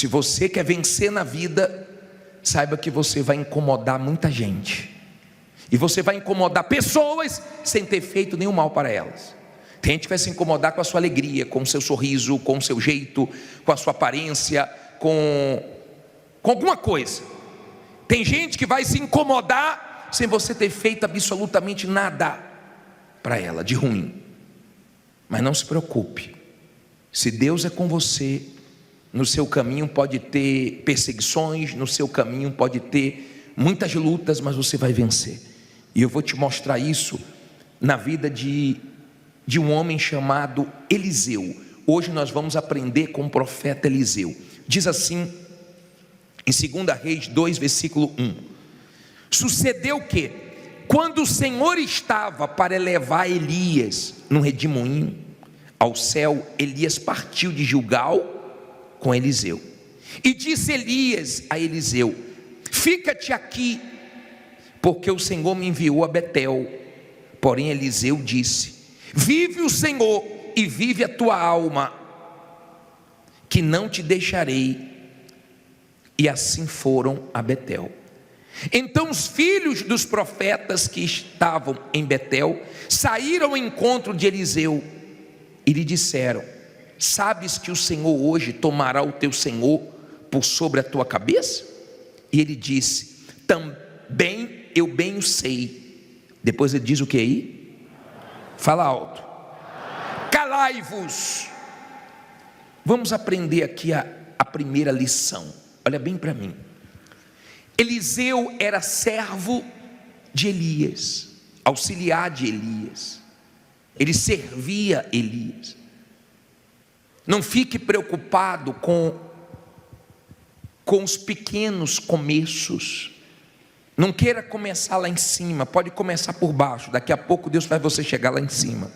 Se você quer vencer na vida, saiba que você vai incomodar muita gente. E você vai incomodar pessoas sem ter feito nenhum mal para elas. Tem gente que vai se incomodar com a sua alegria, com o seu sorriso, com o seu jeito, com a sua aparência, com alguma coisa. Tem gente que vai se incomodar sem você ter feito absolutamente nada para ela de ruim. Mas não se preocupe, se Deus é com você, no seu caminho pode ter perseguições, no seu caminho pode ter muitas lutas, mas você vai vencer. E eu vou te mostrar isso na vida de um homem chamado Eliseu. Hoje nós vamos aprender com o profeta Eliseu. Diz assim em 2 Reis 2, versículo 1: sucedeu que, quando o Senhor estava para elevar Elias no redemoinho ao céu, Elias partiu de Gilgal com Eliseu. E disse Elias a Eliseu: fica-te aqui, porque o Senhor me enviou a Betel. Porém Eliseu disse: vive o Senhor e vive a tua alma, que não te deixarei. E assim foram a Betel. Então os filhos dos profetas que estavam em Betel saíram ao encontro de Eliseu e lhe disseram: sabes que o Senhor hoje tomará o teu senhor por sobre a tua cabeça? E ele disse: também eu bem o sei. Depois ele diz o que aí? Fala alto. Calai-vos. Vamos aprender aqui a primeira lição. Olha bem para mim. Eliseu era servo de Elias, auxiliar de Elias. Ele servia Elias. Não fique preocupado com os pequenos começos. Não queira começar lá em cima, pode começar por baixo. Daqui a pouco Deus faz você chegar lá em cima.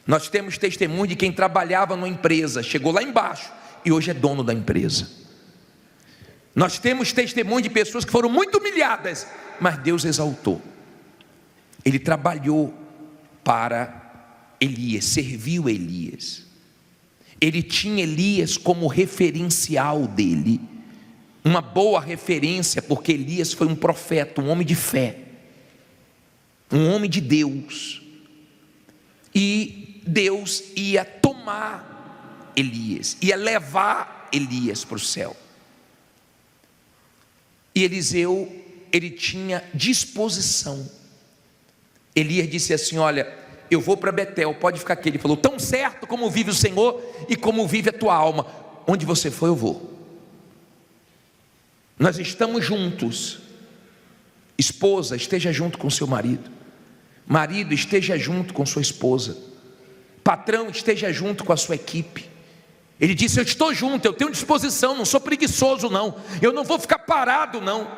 Nós temos testemunho de quem trabalhava numa empresa, chegou lá embaixo e hoje é dono da empresa. Nós temos testemunho de pessoas que foram muito humilhadas, mas Deus exaltou. Ele trabalhou para Elias, serviu Elias. Ele tinha Elias como referencial dele, uma boa referência, porque Elias foi um profeta, um homem de fé, um homem de Deus. E Deus ia tomar Elias, ia levar Elias para o céu. E Eliseu, ele tinha disposição. Elias disse assim: olha, eu vou para Betel, pode ficar aqui. Ele falou: tão certo como vive o Senhor e como vive a tua alma, onde você for eu vou. Nós estamos juntos. Esposa, esteja junto com seu marido. Marido, esteja junto com sua esposa. Patrão, esteja junto com a sua equipe. Ele disse: eu estou junto, eu tenho disposição, não sou preguiçoso não, eu não vou ficar parado não.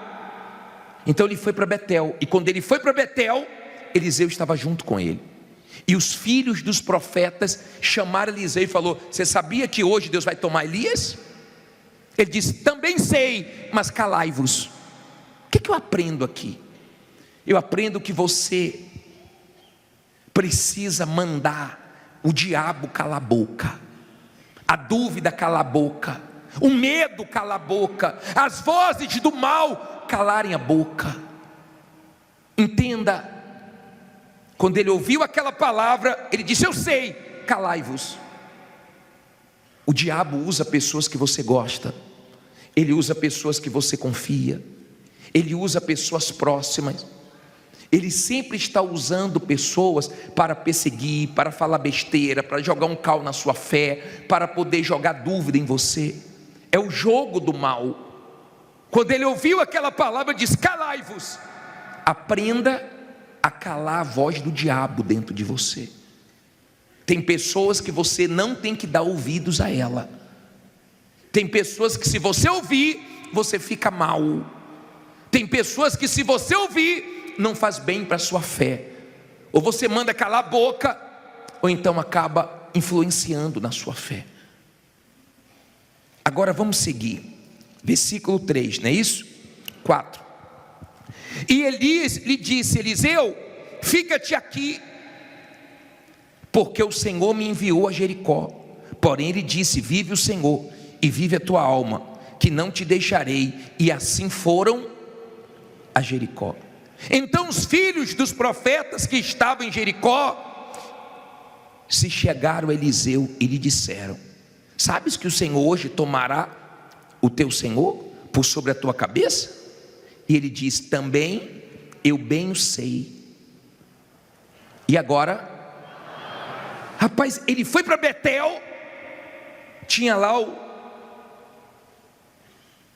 Então ele foi para Betel, e quando ele foi para Betel, Eliseu estava junto com ele. E os filhos dos profetas chamaram Eliseu e falou: você sabia que hoje Deus vai tomar Elias? Ele disse: também sei, mas calai-vos. O que eu aprendo aqui? Eu aprendo que você precisa mandar o diabo calar a boca, a dúvida calar a boca, o medo calar a boca, as vozes do mal calarem a boca. Entenda, quando ele ouviu aquela palavra, ele disse: eu sei, calai-vos. O diabo usa pessoas que você gosta, ele usa pessoas que você confia, ele usa pessoas próximas. Ele sempre está usando pessoas para perseguir, para falar besteira, para jogar um cal na sua fé, para poder jogar dúvida em você. É o jogo do mal. Quando ele ouviu aquela palavra, diz: calai-vos. Aprenda a calar a voz do diabo dentro de você. Tem pessoas que você não tem que dar ouvidos a ela. Tem pessoas que se você ouvir, você fica mal. Tem pessoas que se você ouvir, não faz bem para a sua fé. Ou você manda calar a boca, ou então acaba influenciando na sua fé. Agora vamos seguir. Versículo 3, não é isso? 4. E Elias lhe disse: Eliseu, fica-te aqui, porque o Senhor me enviou a Jericó. Porém ele disse: vive o Senhor e vive a tua alma, que não te deixarei. E assim foram a Jericó. Então os filhos dos profetas que estavam em Jericó se chegaram a Eliseu e lhe disseram: sabes que o Senhor hoje tomará o teu senhor por sobre a tua cabeça? E ele diz: também eu bem o sei. E agora, rapaz, ele foi para Betel, tinha lá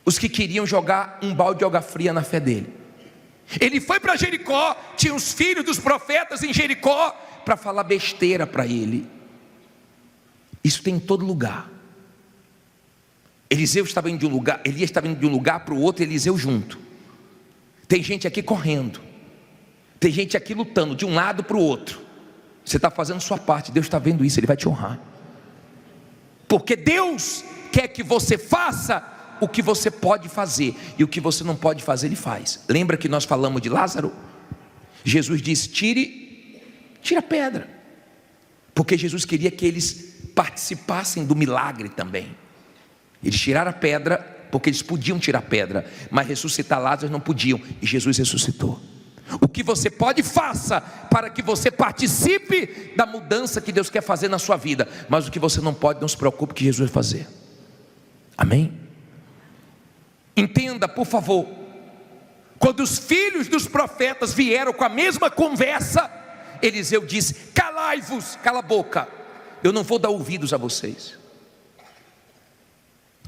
os que queriam jogar um balde de água fria na fé dele. Ele foi para Jericó, tinha os filhos dos profetas em Jericó para falar besteira para ele. Isso tem em todo lugar. Eliseu estava indo de um lugar, Elias estava indo de um lugar para o outro, Eliseu junto. Tem gente aqui correndo, tem gente aqui lutando de um lado para o outro. Você está fazendo sua parte, Deus está vendo isso, Ele vai te honrar. Porque Deus quer que você faça o que você pode fazer, e o que você não pode fazer, Ele faz. Lembra que nós falamos de Lázaro? Jesus disse: tira a pedra, porque Jesus queria que eles participassem do milagre também. Eles tiraram a pedra, porque eles podiam tirar a pedra, mas ressuscitar Lázaro não podiam, e Jesus ressuscitou. O que você pode, faça, para que você participe da mudança que Deus quer fazer na sua vida. Mas o que você não pode, não se preocupe, que Jesus vai fazer. Amém? Entenda, por favor, quando os filhos dos profetas vieram com a mesma conversa, Eliseu disse: calai-vos, cala a boca, eu não vou dar ouvidos a vocês.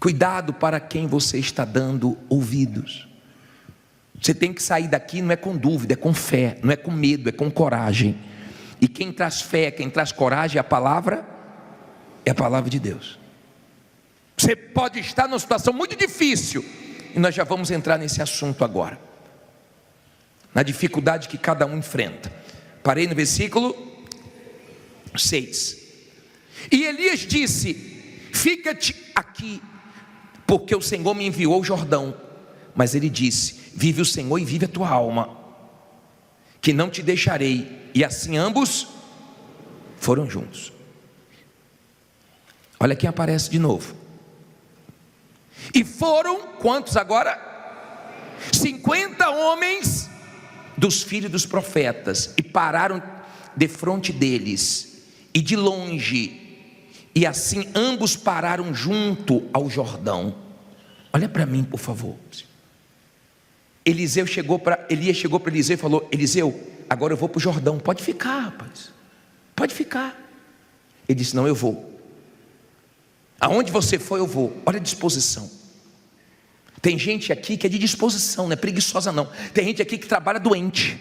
Cuidado para quem você está dando ouvidos. Você tem que sair daqui, não é com dúvida, é com fé, não é com medo, é com coragem. E quem traz fé, quem traz coragem é a palavra de Deus. Você pode estar numa situação muito difícil, e nós já vamos entrar nesse assunto agora, na dificuldade que cada um enfrenta. Parei no versículo 6. E Elias disse: fica-te aqui, porque o Senhor me enviou ao Jordão. Mas ele disse: vive o Senhor e vive a tua alma, que não te deixarei. E assim ambos foram juntos. Olha quem aparece de novo. E foram, quantos agora? 50 homens dos filhos dos profetas, e pararam defronte deles, e de longe, e assim ambos pararam junto ao Jordão. Olha para mim, por favor. Elias chegou para Eliseu e falou: Eliseu, agora eu vou para o Jordão, pode ficar, rapaz, pode ficar. Ele disse: não, eu vou. Aonde você for, eu vou. Olha a disposição. Tem gente aqui que é de disposição, não é preguiçosa não. Tem gente aqui que trabalha doente.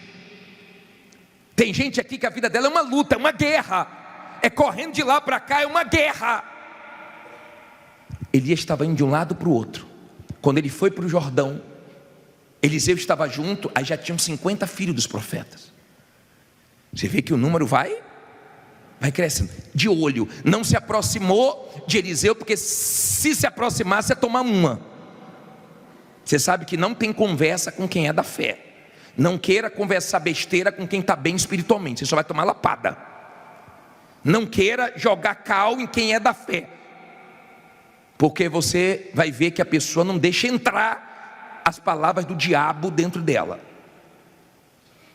Tem gente aqui que a vida dela é uma luta, é uma guerra, é correndo de lá para cá, é uma guerra. Elias estava indo de um lado para o outro. Quando ele foi para o Jordão, Eliseu estava junto, aí já tinham 50 filhos dos profetas. Você vê que o número vai crescendo. De olho, não se aproximou de Eliseu, porque se aproximasse ia tomar uma. Você sabe que não tem conversa com quem é da fé. Não queira conversar besteira com quem está bem espiritualmente, você só vai tomar lapada. Não queira jogar cal em quem é da fé, porque você vai ver que a pessoa não deixa entrar as palavras do diabo dentro dela.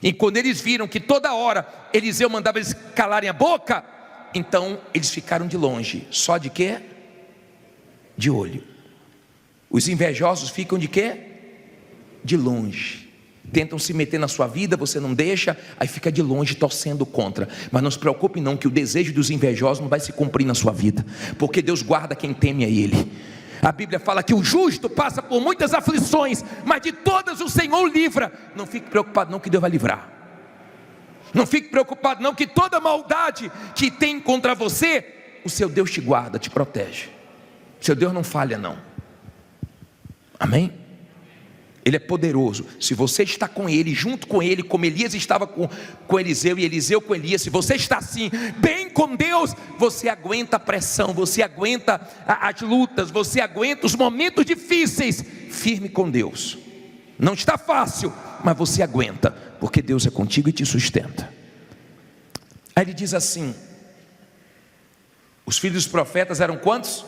E quando eles viram que toda hora Eliseu mandava eles calarem a boca, então eles ficaram de longe. Só de quê? De olho. Os invejosos ficam de quê? De longe. Tentam se meter na sua vida, você não deixa, aí fica de longe torcendo contra. Mas não se preocupe não, que o desejo dos invejosos não vai se cumprir na sua vida, porque Deus guarda quem teme a Ele. A Bíblia fala que o justo passa por muitas aflições, mas de todas o Senhor o livra. Não fique preocupado não, que Deus vai livrar. Não fique preocupado não, que toda maldade que tem contra você, o seu Deus te guarda, te protege. O seu Deus não falha não. Amém? Ele é poderoso. Se você está com Ele, junto com Ele, como Elias estava com Eliseu e Eliseu com Elias, se você está assim, bem com Deus, você aguenta a pressão, você aguenta as lutas, você aguenta os momentos difíceis, firme com Deus. Não está fácil, mas você aguenta, porque Deus é contigo e te sustenta. Aí ele diz assim: os filhos dos profetas eram quantos?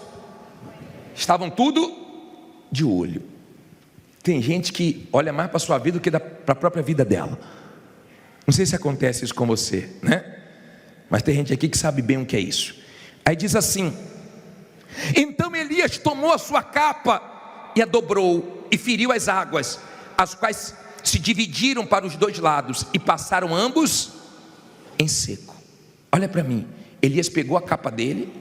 estavam tudo de olho. Tem gente que olha mais para a sua vida do que para a própria vida dela. Não sei se acontece isso com você, né? Mas tem gente aqui que sabe bem o que é isso. Aí diz assim: então Elias tomou a sua capa e a dobrou e feriu as águas, as quais se dividiram para os dois lados e passaram ambos em seco. Olha para mim, Elias pegou a capa dele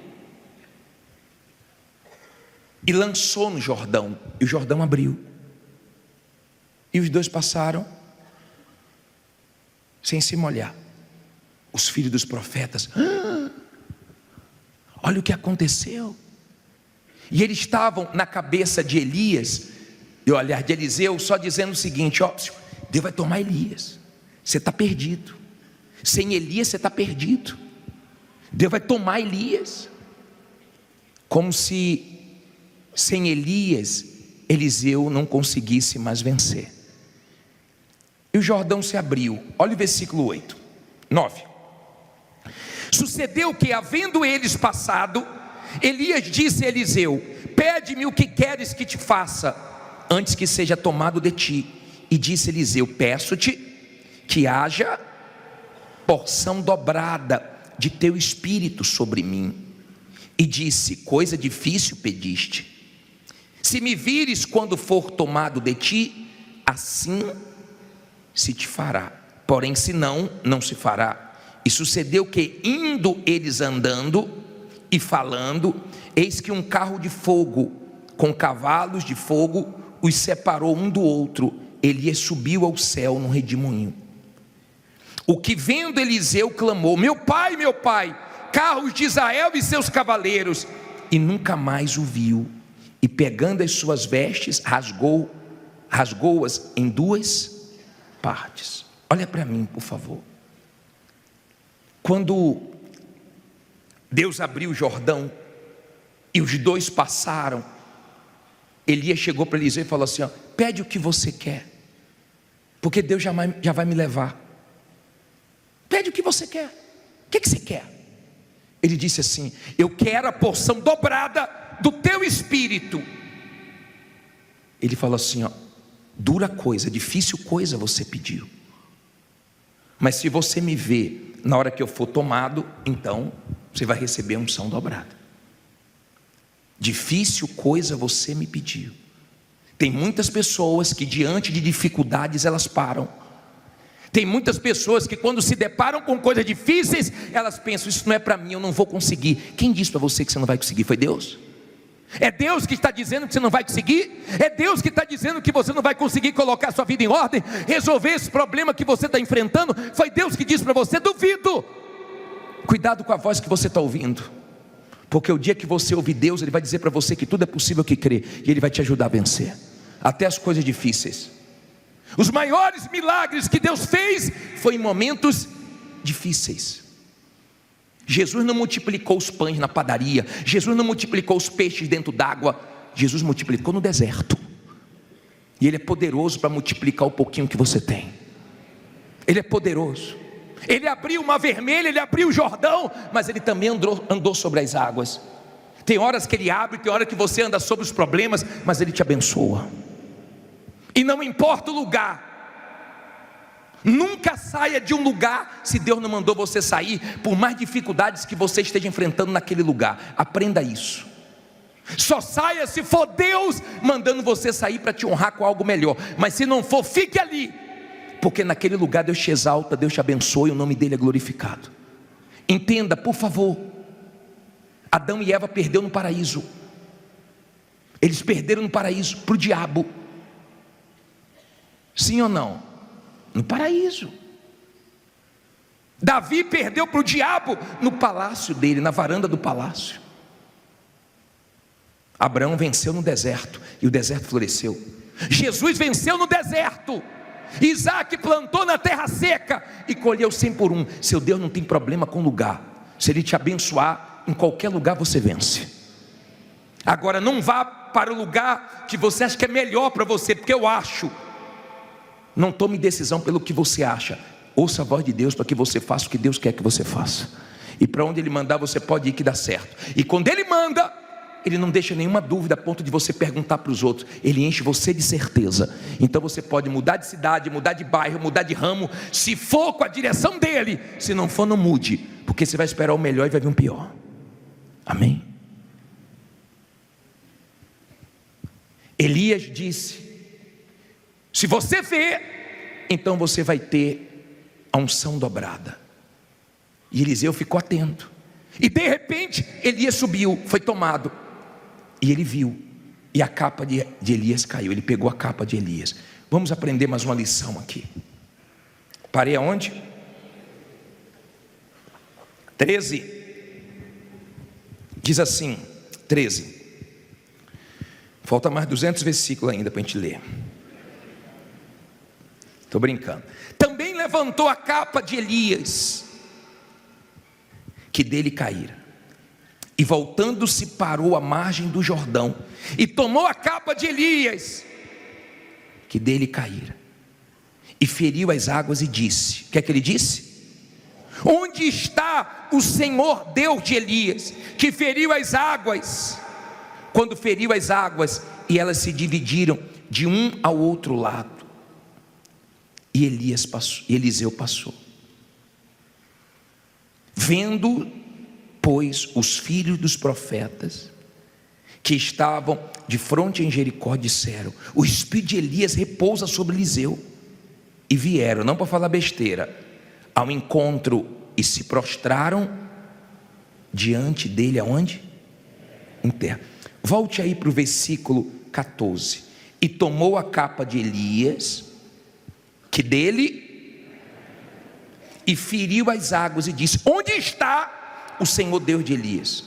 e lançou no Jordão, e o Jordão abriu, e os dois passaram sem se molhar. Os filhos dos profetas, olha o que aconteceu. E eles estavam na cabeça de Elias, de Eliseu, só dizendo o seguinte: ó, Deus vai tomar Elias, você está perdido. Sem Elias você está perdido. Deus vai tomar Elias. Como se sem Elias Eliseu não conseguisse mais vencer. E o Jordão se abriu. Olha o versículo 8, 9. Sucedeu que, havendo eles passado, Elias disse a Eliseu: pede-me o que queres que te faça, antes que seja tomado de ti. E disse Eliseu: peço-te que haja porção dobrada de teu espírito sobre mim. E disse: coisa difícil pediste. Se me vires quando for tomado de ti, assim se te fará. Porém, se não, não se fará. E sucedeu que, indo eles andando e falando, eis que um carro de fogo com cavalos de fogo os separou um do outro. Elias subiu ao céu num redemoinho. O que vendo Eliseu clamou: meu pai, carros de Israel e seus cavaleiros. E nunca mais o viu. E pegando as suas vestes, rasgou-as em duas partes. Olha para mim, por favor. Quando Deus abriu o Jordão e os dois passaram, Elias chegou para Eliseu e falou assim: ó, pede o que você quer, porque Deus já vai me levar. Pede o que você quer. O que você quer? Ele disse assim: eu quero a porção dobrada do teu espírito. Ele falou assim: ó, dura coisa, difícil coisa você pediu, mas se você me ver na hora que eu for tomado, então você vai receber a unção dobrada. Difícil coisa você me pediu. Tem muitas pessoas que diante de dificuldades elas param. Tem muitas pessoas que quando se deparam com coisas difíceis, elas pensam: isso não é para mim, eu não vou conseguir. Quem disse para você que você não vai conseguir? Foi Deus? É Deus que está dizendo que você não vai conseguir? É Deus que está dizendo que você não vai conseguir colocar sua vida em ordem, resolver esse problema que você está enfrentando? Foi Deus que disse para você? Duvido. Cuidado com a voz que você está ouvindo, porque o dia que você ouvir Deus, Ele vai dizer para você que tudo é possível que crê, e Ele vai te ajudar a vencer, até as coisas difíceis. Os maiores milagres que Deus fez foi em momentos difíceis. Jesus não multiplicou os pães na padaria, Jesus não multiplicou os peixes dentro d'água, Jesus multiplicou no deserto. E Ele é poderoso para multiplicar o pouquinho que você tem. Ele é poderoso. Ele abriu o mar vermelho, Ele abriu o Jordão, mas Ele também andou sobre as águas. Tem horas que Ele abre, tem hora que você anda sobre os problemas, mas Ele te abençoa. E não importa o lugar, nunca saia de um lugar se Deus não mandou você sair, por mais dificuldades que você esteja enfrentando naquele lugar. Aprenda isso. Só saia se for Deus mandando você sair para te honrar com algo melhor. Mas se não for, fique ali, porque naquele lugar Deus te exalta, Deus te abençoa e o nome dele é glorificado. Entenda, por favor, Adão e Eva perderam no paraíso. Eles perderam no paraíso para o diabo. Sim ou não? No paraíso. Davi perdeu para o diabo no palácio dele, na varanda do palácio. Abraão venceu no deserto e o deserto floresceu. Jesus venceu no deserto. Isaac plantou na terra seca e colheu 100 por 1. Seu Deus não tem problema com lugar. Se Ele te abençoar, em qualquer lugar você vence. Agora não vá para o lugar que você acha que é melhor para você, porque eu acho. Não tome decisão pelo que você acha. Ouça a voz de Deus para que você faça o que Deus quer que você faça. E para onde Ele mandar você pode ir que dá certo. E quando Ele manda, Ele não deixa nenhuma dúvida a ponto de você perguntar para os outros. Ele enche você de certeza. Então você pode mudar de cidade, mudar de bairro, mudar de ramo, se for com a direção dele. Se não for, não mude, porque você vai esperar o melhor e vai vir um pior. Amém? Elias disse: se você vê, então você vai ter a unção dobrada. E Eliseu ficou atento. E de repente Elias subiu, foi tomado. E ele viu, e a capa de Elias caiu. Ele pegou a capa de Elias. Vamos aprender mais uma lição aqui. Parei aonde? 13. Diz assim, 13. Falta mais 200 versículos ainda para a gente ler. Estou brincando. Também levantou a capa de Elias, que dele caíra, e voltando-se parou à margem do Jordão, e tomou a capa de Elias, que dele caíra, e feriu as águas e disse: o que é que ele disse? Onde está o Senhor Deus de Elias, que feriu as águas? Quando feriu as águas, e elas se dividiram de um ao outro lado, e Eliseu passou. Vendo, pois, os filhos dos profetas que estavam de fronte em Jericó, disseram: o espírito de Elias repousa sobre Eliseu. E vieram, não para falar besteira, ao encontro e se prostraram diante dele. Aonde? Em terra. Volte aí para o versículo 14. E tomou a capa de Elias, que dele, e feriu as águas e disse: onde está o Senhor Deus de Elias?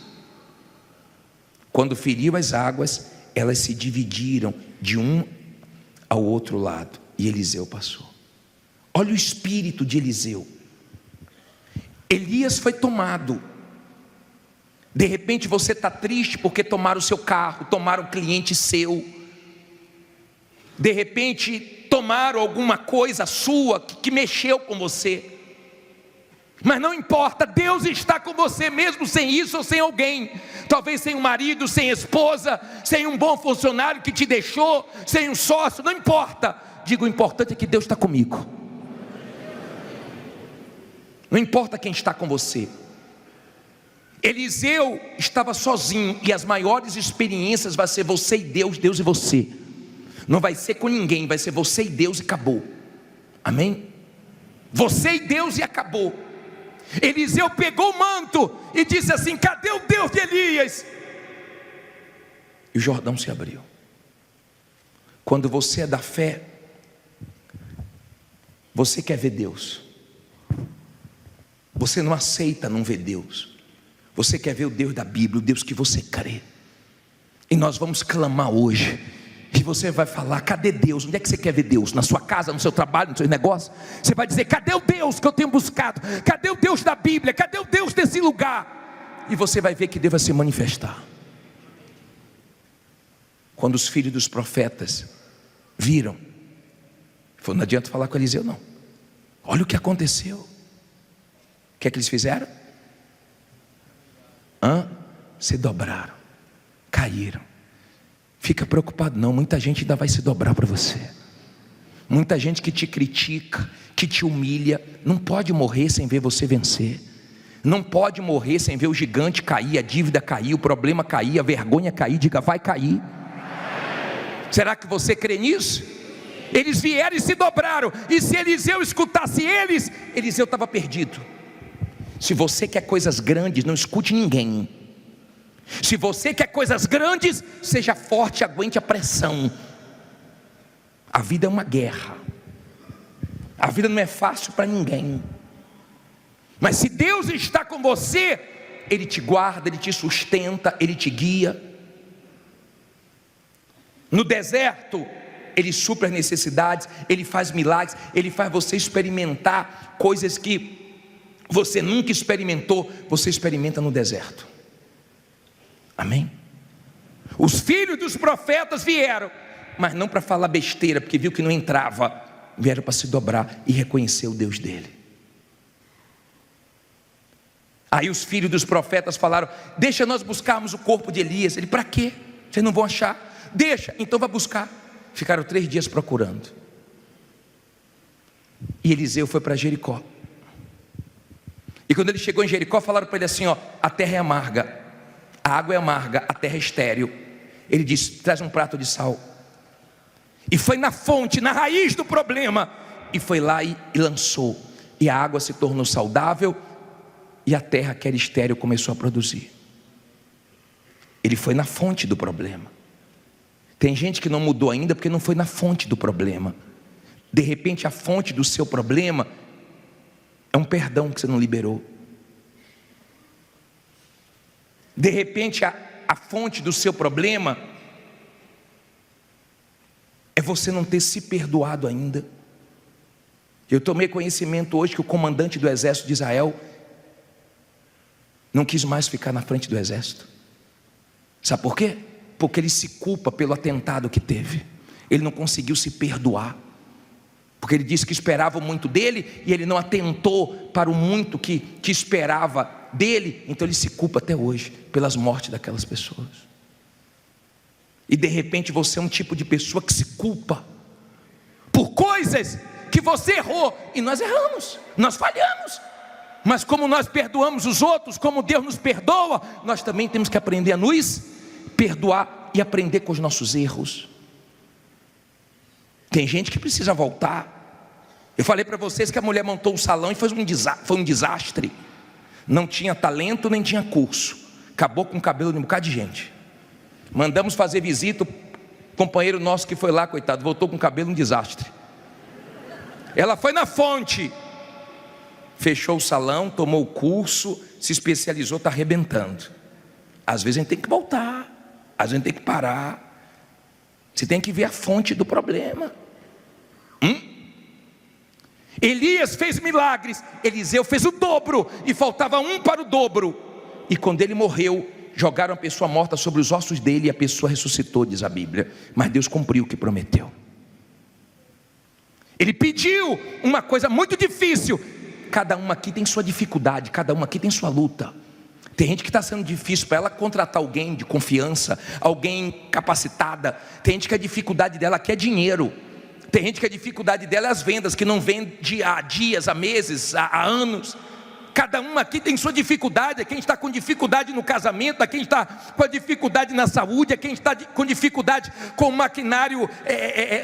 Quando feriu as águas, elas se dividiram de um ao outro lado, e Eliseu passou. Olha o espírito de Eliseu. Elias foi tomado. De repente você está triste porque tomaram o seu carro, tomaram o cliente seu. De repente tomaram alguma coisa sua que mexeu com você. Mas não importa, Deus está com você mesmo sem isso ou sem alguém. Talvez sem um marido, sem esposa, sem um bom funcionário que te deixou, sem um sócio, não importa. Digo, o importante é que Deus está comigo. Não importa quem está com você. Eliseu estava sozinho, e as maiores experiências vai ser você e Deus, Deus e você. Não vai ser com ninguém, vai ser você e Deus e acabou. Amém? Você e Deus e acabou. Eliseu pegou o manto e disse assim: cadê o Deus de Elias? E o Jordão se abriu. Quando você é da fé, você quer ver Deus. Você não aceita não ver Deus. Você quer ver o Deus da Bíblia, o Deus que você crê. E nós vamos clamar hoje. E você vai falar: cadê Deus? Onde é que você quer ver Deus? Na sua casa, no seu trabalho, no seu negócio? Você vai dizer: cadê o Deus que eu tenho buscado? Cadê o Deus da Bíblia? Cadê o Deus desse lugar? E você vai ver que Deus vai se manifestar. Quando os filhos dos profetas viram, falou: não adianta falar com Eliseu não. Olha o que aconteceu. O que é que eles fizeram? Se dobraram, caíram. Fica preocupado não, muita gente ainda vai se dobrar para você. Muita gente que te critica, que te humilha, não pode morrer sem ver você vencer. Não pode morrer sem ver o gigante cair, a dívida cair, o problema cair, a vergonha cair. Diga: vai cair. Será que você crê nisso? Eles vieram e se dobraram. E se Eliseu escutasse eles, Eliseu estava perdido. Se você quer coisas grandes, não escute ninguém. Se você quer coisas grandes, seja forte, aguente a pressão. A vida é uma guerra. A vida não é fácil para ninguém. Mas se Deus está com você, Ele te guarda, Ele te sustenta, Ele te guia. No deserto, Ele supre as necessidades, Ele faz milagres, Ele faz você experimentar coisas que você nunca experimentou, você experimenta no deserto. Amém? Os filhos dos profetas vieram, mas não para falar besteira, porque viu que não entrava. Vieram para se dobrar e reconhecer o Deus dele. Aí os filhos dos profetas falaram: deixa nós buscarmos o corpo de Elias. Ele: para quê? Vocês não vão achar. Deixa, então vai buscar. Ficaram 3 dias procurando. E Eliseu foi para Jericó. E quando ele chegou em Jericó, falaram para ele assim: ó, a terra é amarga, a água é amarga, a terra é estéril. Ele disse: traz um prato de sal. E foi na fonte, na raiz do problema, e foi lá e lançou. E a água se tornou saudável, e a terra que era estéril começou a produzir. Ele foi na fonte do problema. Tem gente que não mudou ainda porque não foi na fonte do problema. De repente a fonte do seu problema é um perdão que você não liberou. De repente a fonte do seu problema é você não ter se perdoado ainda. Eu tomei conhecimento hoje que o comandante do exército de Israel não quis mais ficar na frente do exército. Sabe por quê? Porque ele se culpa pelo atentado que teve. Ele não conseguiu se perdoar, porque ele disse que esperava muito dele e ele não atentou para o muito que esperava dele. Então ele se culpa até hoje pelas mortes daquelas pessoas. E de repente você é um tipo de pessoa que se culpa por coisas que você errou. E nós erramos, nós falhamos. Mas como nós perdoamos os outros, como Deus nos perdoa, nós também temos que aprender a nos perdoar e aprender com os nossos erros. Tem gente que precisa voltar. Eu falei para vocês que a mulher montou o salão e foi um desastre. Não tinha talento nem tinha curso. Acabou com o cabelo de um bocado de gente. Mandamos fazer visita, o companheiro nosso que foi lá, coitado, voltou com o cabelo um desastre. Ela foi na fonte, fechou o salão, tomou o curso, se especializou, está arrebentando. Às vezes a gente tem que voltar, às vezes a gente tem que parar. Você tem que ver a fonte do problema. Elias fez milagres, Eliseu fez o dobro, e faltava um para o dobro. E quando ele morreu, jogaram a pessoa morta sobre os ossos dele, e a pessoa ressuscitou, diz a Bíblia. Mas Deus cumpriu o que prometeu. Ele pediu uma coisa muito difícil. Cada um aqui tem sua dificuldade, cada um aqui tem sua luta. Tem gente que está sendo difícil para ela contratar alguém de confiança, alguém capacitada. Tem gente que a dificuldade dela aqui é dinheiro. Tem gente que a dificuldade dela é as vendas, que não vende há dias, há meses, há anos. Cada um aqui tem sua dificuldade. Quem está com dificuldade no casamento, quem está com a dificuldade na saúde, quem está com dificuldade com o maquinário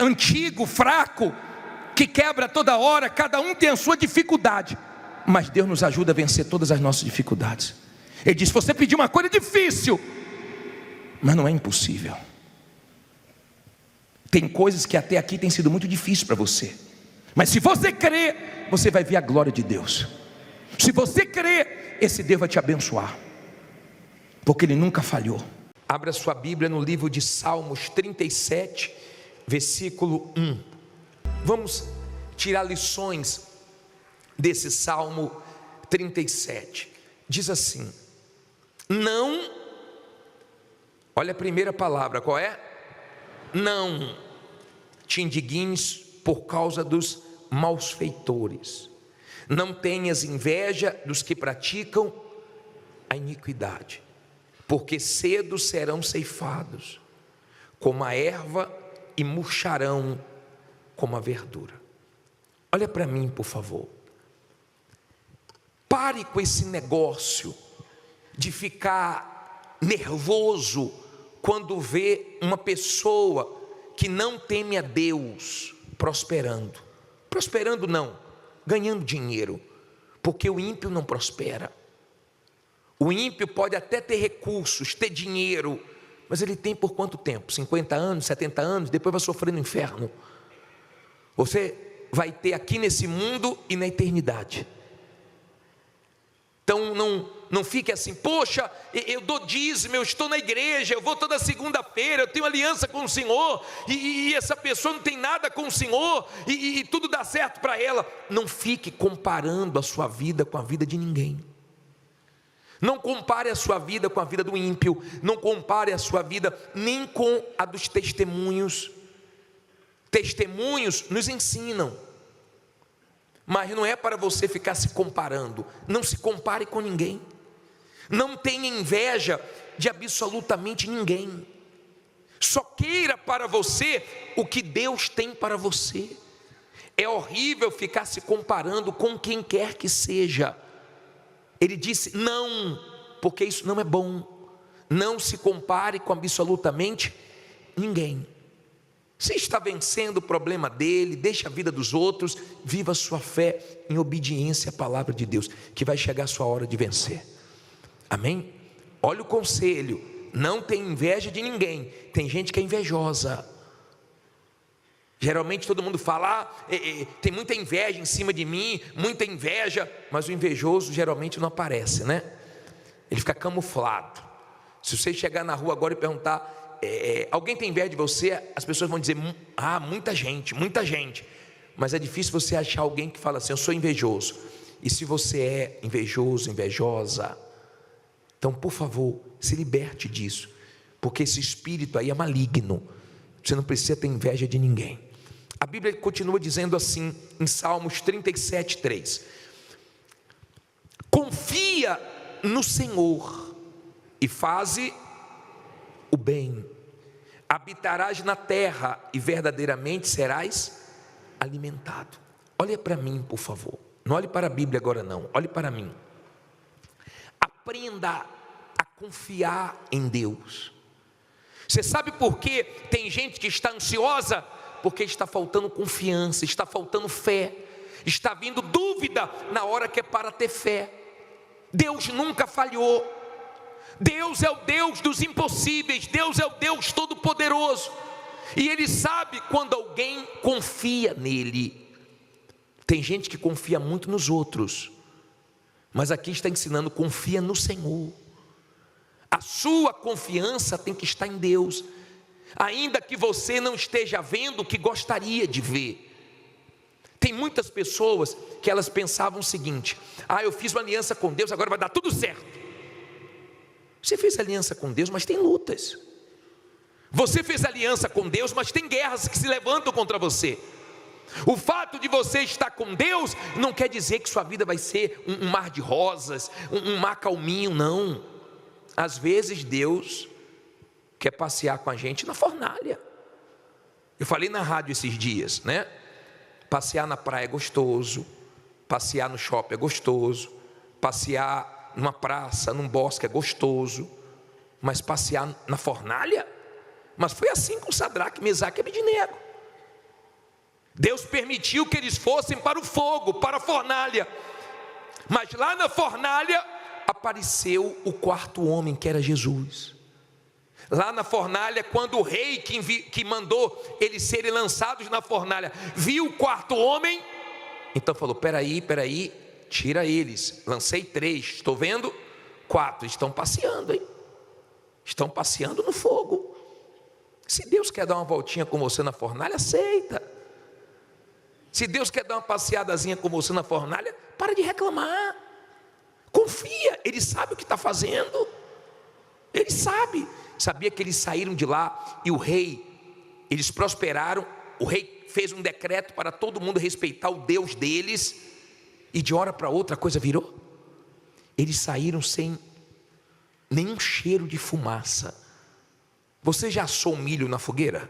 antigo, fraco, que quebra toda hora. Cada um tem a sua dificuldade, mas Deus nos ajuda a vencer todas as nossas dificuldades. Ele diz: você pediu uma coisa difícil, mas não é impossível. Tem coisas que até aqui tem sido muito difícil para você, mas se você crer, você vai ver a glória de Deus. Se você crer, esse Deus vai te abençoar, porque Ele nunca falhou. Abra sua Bíblia no livro de Salmos 37, versículo 1. Vamos tirar lições desse Salmo 37. Diz assim: não, olha a primeira palavra, qual é? Não te indignes por causa dos malfeitores, não tenhas inveja dos que praticam a iniquidade, porque cedo serão ceifados como a erva e murcharão como a verdura. Olha para mim, por favor. Pare com esse negócio de ficar nervoso quando vê uma pessoa que não teme a Deus prosperando. Prosperando não, ganhando dinheiro, porque o ímpio não prospera. O ímpio pode até ter recursos, ter dinheiro, mas ele tem por quanto tempo? 50 anos, 70 anos, depois vai sofrer no inferno. Você vai ter aqui nesse mundo e na eternidade. Então não fique assim: poxa, eu dou dízimo, eu estou na igreja, eu vou toda segunda-feira, eu tenho aliança com o Senhor, e essa pessoa não tem nada com o Senhor, e tudo dá certo para ela. Não fique comparando a sua vida com a vida de ninguém. Não compare a sua vida com a vida do ímpio, não compare a sua vida nem com a dos testemunhos. Testemunhos nos ensinam, mas não é para você ficar se comparando. Não se compare com ninguém. Não tenha inveja de absolutamente ninguém. Só queira para você o que Deus tem para você. É horrível ficar se comparando com quem quer que seja. Ele disse: não, porque isso não é bom. Não se compare com absolutamente ninguém. Você está vencendo o problema dele, deixa a vida dos outros, viva a sua fé em obediência à palavra de Deus, que vai chegar a sua hora de vencer. Amém? Olha o conselho: não tem inveja de ninguém. Tem gente que é invejosa. Geralmente todo mundo fala: tem muita inveja em cima de mim, muita inveja. Mas o invejoso geralmente não aparece, né? Ele fica camuflado. Se você chegar na rua agora e perguntar: alguém tem inveja de você? As pessoas vão dizer: muita gente, muita gente. Mas é difícil você achar alguém que fala assim: eu sou invejoso. E se você é invejoso, invejosa, então por favor, se liberte disso, porque esse espírito aí é maligno. Você não precisa ter inveja de ninguém. A Bíblia continua dizendo assim em Salmos 37:3: confia no Senhor e faze o bem, habitarás na terra e verdadeiramente serás alimentado. Olha para mim, por favor. Não olhe para a Bíblia agora não, olhe para mim. Aprenda a confiar em Deus. Você sabe por que tem gente que está ansiosa? Porque está faltando confiança, está faltando fé, está vindo dúvida na hora que é para ter fé. Deus nunca falhou. Deus é o Deus dos impossíveis. Deus é o Deus todo-poderoso. E Ele sabe quando alguém confia nele. Tem gente que confia muito nos outros, mas aqui está ensinando: confia no Senhor. A sua confiança tem que estar em Deus, ainda que você não esteja vendo o que gostaria de ver. Tem muitas pessoas que elas pensavam o seguinte: eu fiz uma aliança com Deus, agora vai dar tudo certo. Você fez aliança com Deus, mas tem lutas. Você fez aliança com Deus, mas tem guerras que se levantam contra você. O fato de você estar com Deus não quer dizer que sua vida vai ser um mar de rosas, um mar calminho, não. Às vezes Deus quer passear com a gente na fornalha. Eu falei na rádio esses dias, né? Passear na praia é gostoso, passear no shopping é gostoso, passear numa praça, num bosque é gostoso, mas passear na fornalha? Mas foi assim com Sadraque, Mesaque e Abednego. Deus permitiu que eles fossem para o fogo, para a fornalha, mas lá na fornalha apareceu o quarto homem, que era Jesus. Lá na fornalha, quando o rei que mandou eles serem lançados na fornalha viu o quarto homem, então falou: peraí, tira eles. Lancei 3, estou vendo 4, estão passeando, hein? Estão passeando no fogo. Se Deus quer dar uma voltinha com você na fornalha, aceita. Se Deus quer dar uma passeadazinha com você na fornalha, para de reclamar. Confia, Ele sabe o que está fazendo. Ele sabe. Sabia que eles saíram de lá e o rei, eles prosperaram. O rei fez um decreto para todo mundo respeitar o Deus deles. E de hora para outra a coisa virou. Eles saíram sem nenhum cheiro de fumaça. Você já assou milho na fogueira?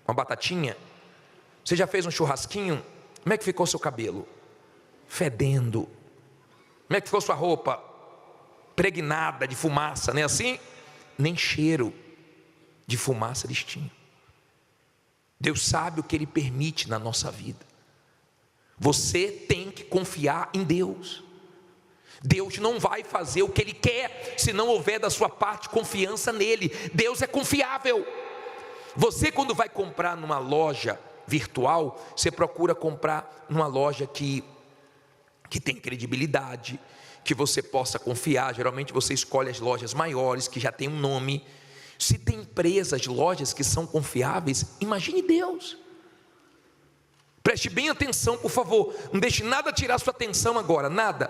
Uma batatinha? Você já fez um churrasquinho? Como é que ficou seu cabelo? Fedendo. Como é que ficou sua roupa? Pregnada de fumaça, não é assim? Nem cheiro de fumaça eles tinham. Deus sabe o que Ele permite na nossa vida. Você tem que confiar em Deus. Deus não vai fazer o que Ele quer se não houver da sua parte confiança nele. Deus é confiável. Você, quando vai comprar numa loja virtual, você procura comprar numa loja que tem credibilidade, que você possa confiar. Geralmente você escolhe as lojas maiores, que já tem um nome. Se tem empresas, lojas que são confiáveis, imagine Deus. Preste bem atenção, por favor. Não deixe nada tirar sua atenção agora, nada.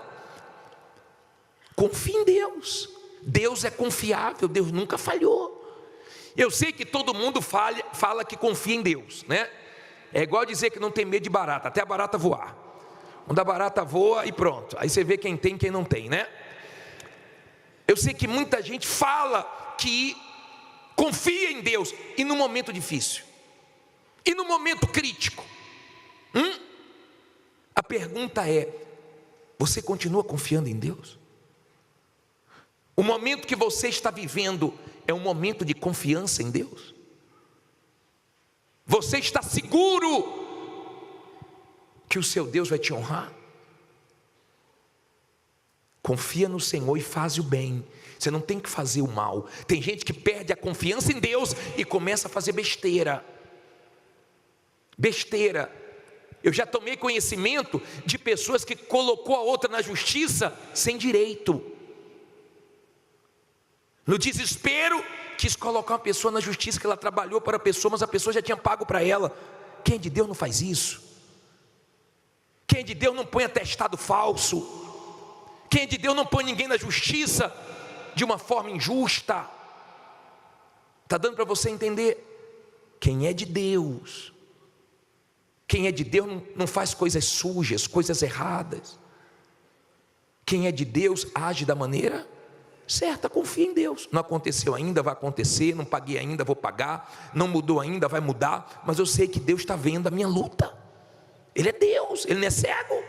Confie em Deus. Deus é confiável, Deus nunca falhou. Eu sei que todo mundo fala que confia em Deus, né? É igual dizer que não tem medo de barata, até a barata voar. Quando a barata voa e pronto, aí você vê quem tem e quem não tem, né? Eu sei que muita gente fala que confia em Deus, e no momento difícil, e no momento crítico, a pergunta é: você continua confiando em Deus? O momento que você está vivendo é um momento de confiança em Deus? Você está seguro que o seu Deus vai te honrar? Confia no Senhor e faz o bem. Você não tem que fazer o mal. Tem gente que perde a confiança em Deus e começa a fazer besteira. Besteira. Eu já tomei conhecimento de pessoas que colocou a outra na justiça sem direito. No desespero, quis colocar uma pessoa na justiça, que ela trabalhou para a pessoa, mas a pessoa já tinha pago para ela. Quem é de Deus não faz isso. Quem é de Deus não põe atestado falso. Quem é de Deus não põe ninguém na justiça de uma forma injusta. Está dando para você entender? Quem é de Deus não faz coisas sujas, coisas erradas. Quem é de Deus age da maneira certa, confia em Deus. Não aconteceu ainda, vai acontecer. Não paguei ainda, vou pagar. Não mudou ainda, vai mudar. Mas eu sei que Deus está vendo a minha luta. Ele é Deus, Ele não é cego.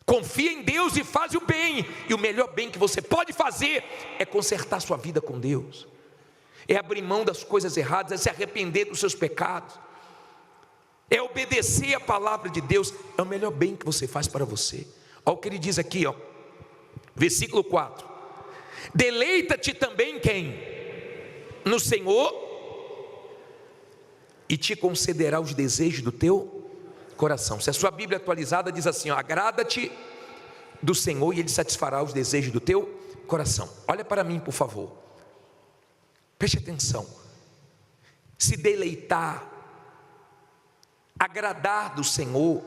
Confia em Deus e faz o bem. E o melhor bem que você pode fazer é consertar sua vida com Deus, é abrir mão das coisas erradas, é se arrepender dos seus pecados, é obedecer a palavra de Deus. É o melhor bem que você faz para você. Olha o que ele diz aqui, versículo 4: deleita-te também quem? No Senhor, e te concederá os desejos do teu coração. Se a sua Bíblia atualizada diz assim, agrada-te do Senhor e Ele satisfará os desejos do teu coração. Olha para mim, por favor, preste atenção. Se deleitar, agradar do Senhor,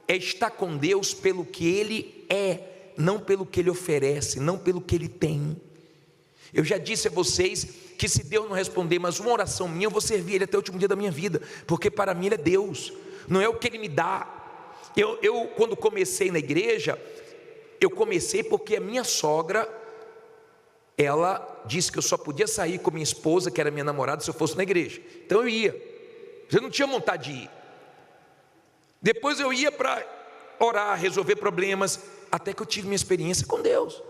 é estar com Deus pelo que Ele é, não pelo que Ele oferece, não pelo que Ele tem. Eu já disse a vocês que se Deus não responder mais uma oração minha, eu vou servir Ele até o último dia da minha vida, porque para mim Ele é Deus, não é o que Ele me dá. Eu quando comecei na igreja, eu comecei porque a minha sogra, ela disse que eu só podia sair com minha esposa, que era minha namorada, se eu fosse na igreja. Então eu ia, eu não tinha vontade de ir. Depois eu ia para orar, resolver problemas, até que eu tive minha experiência com Deus,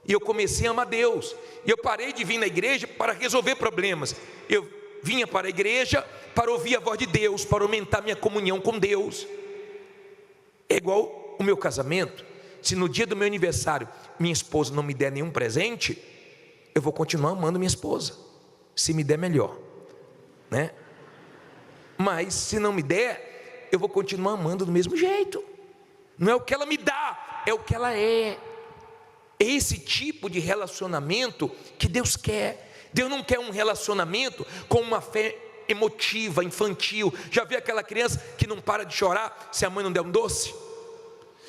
e eu comecei a amar Deus, e eu parei de vir na igreja para resolver problemas. Eu vinha para a igreja para ouvir a voz de Deus, para aumentar minha comunhão com Deus. É igual o meu casamento. Se no dia do meu aniversário minha esposa não me der nenhum presente, eu vou continuar amando minha esposa, se me der melhor, né? Mas se não me der, eu vou continuar amando do mesmo jeito. Não é o que ela me dá, é o que ela é. É esse tipo de relacionamento que Deus quer. Deus não quer um relacionamento com uma fé emotiva, infantil. Já viu aquela criança que não para de chorar se a mãe não der um doce?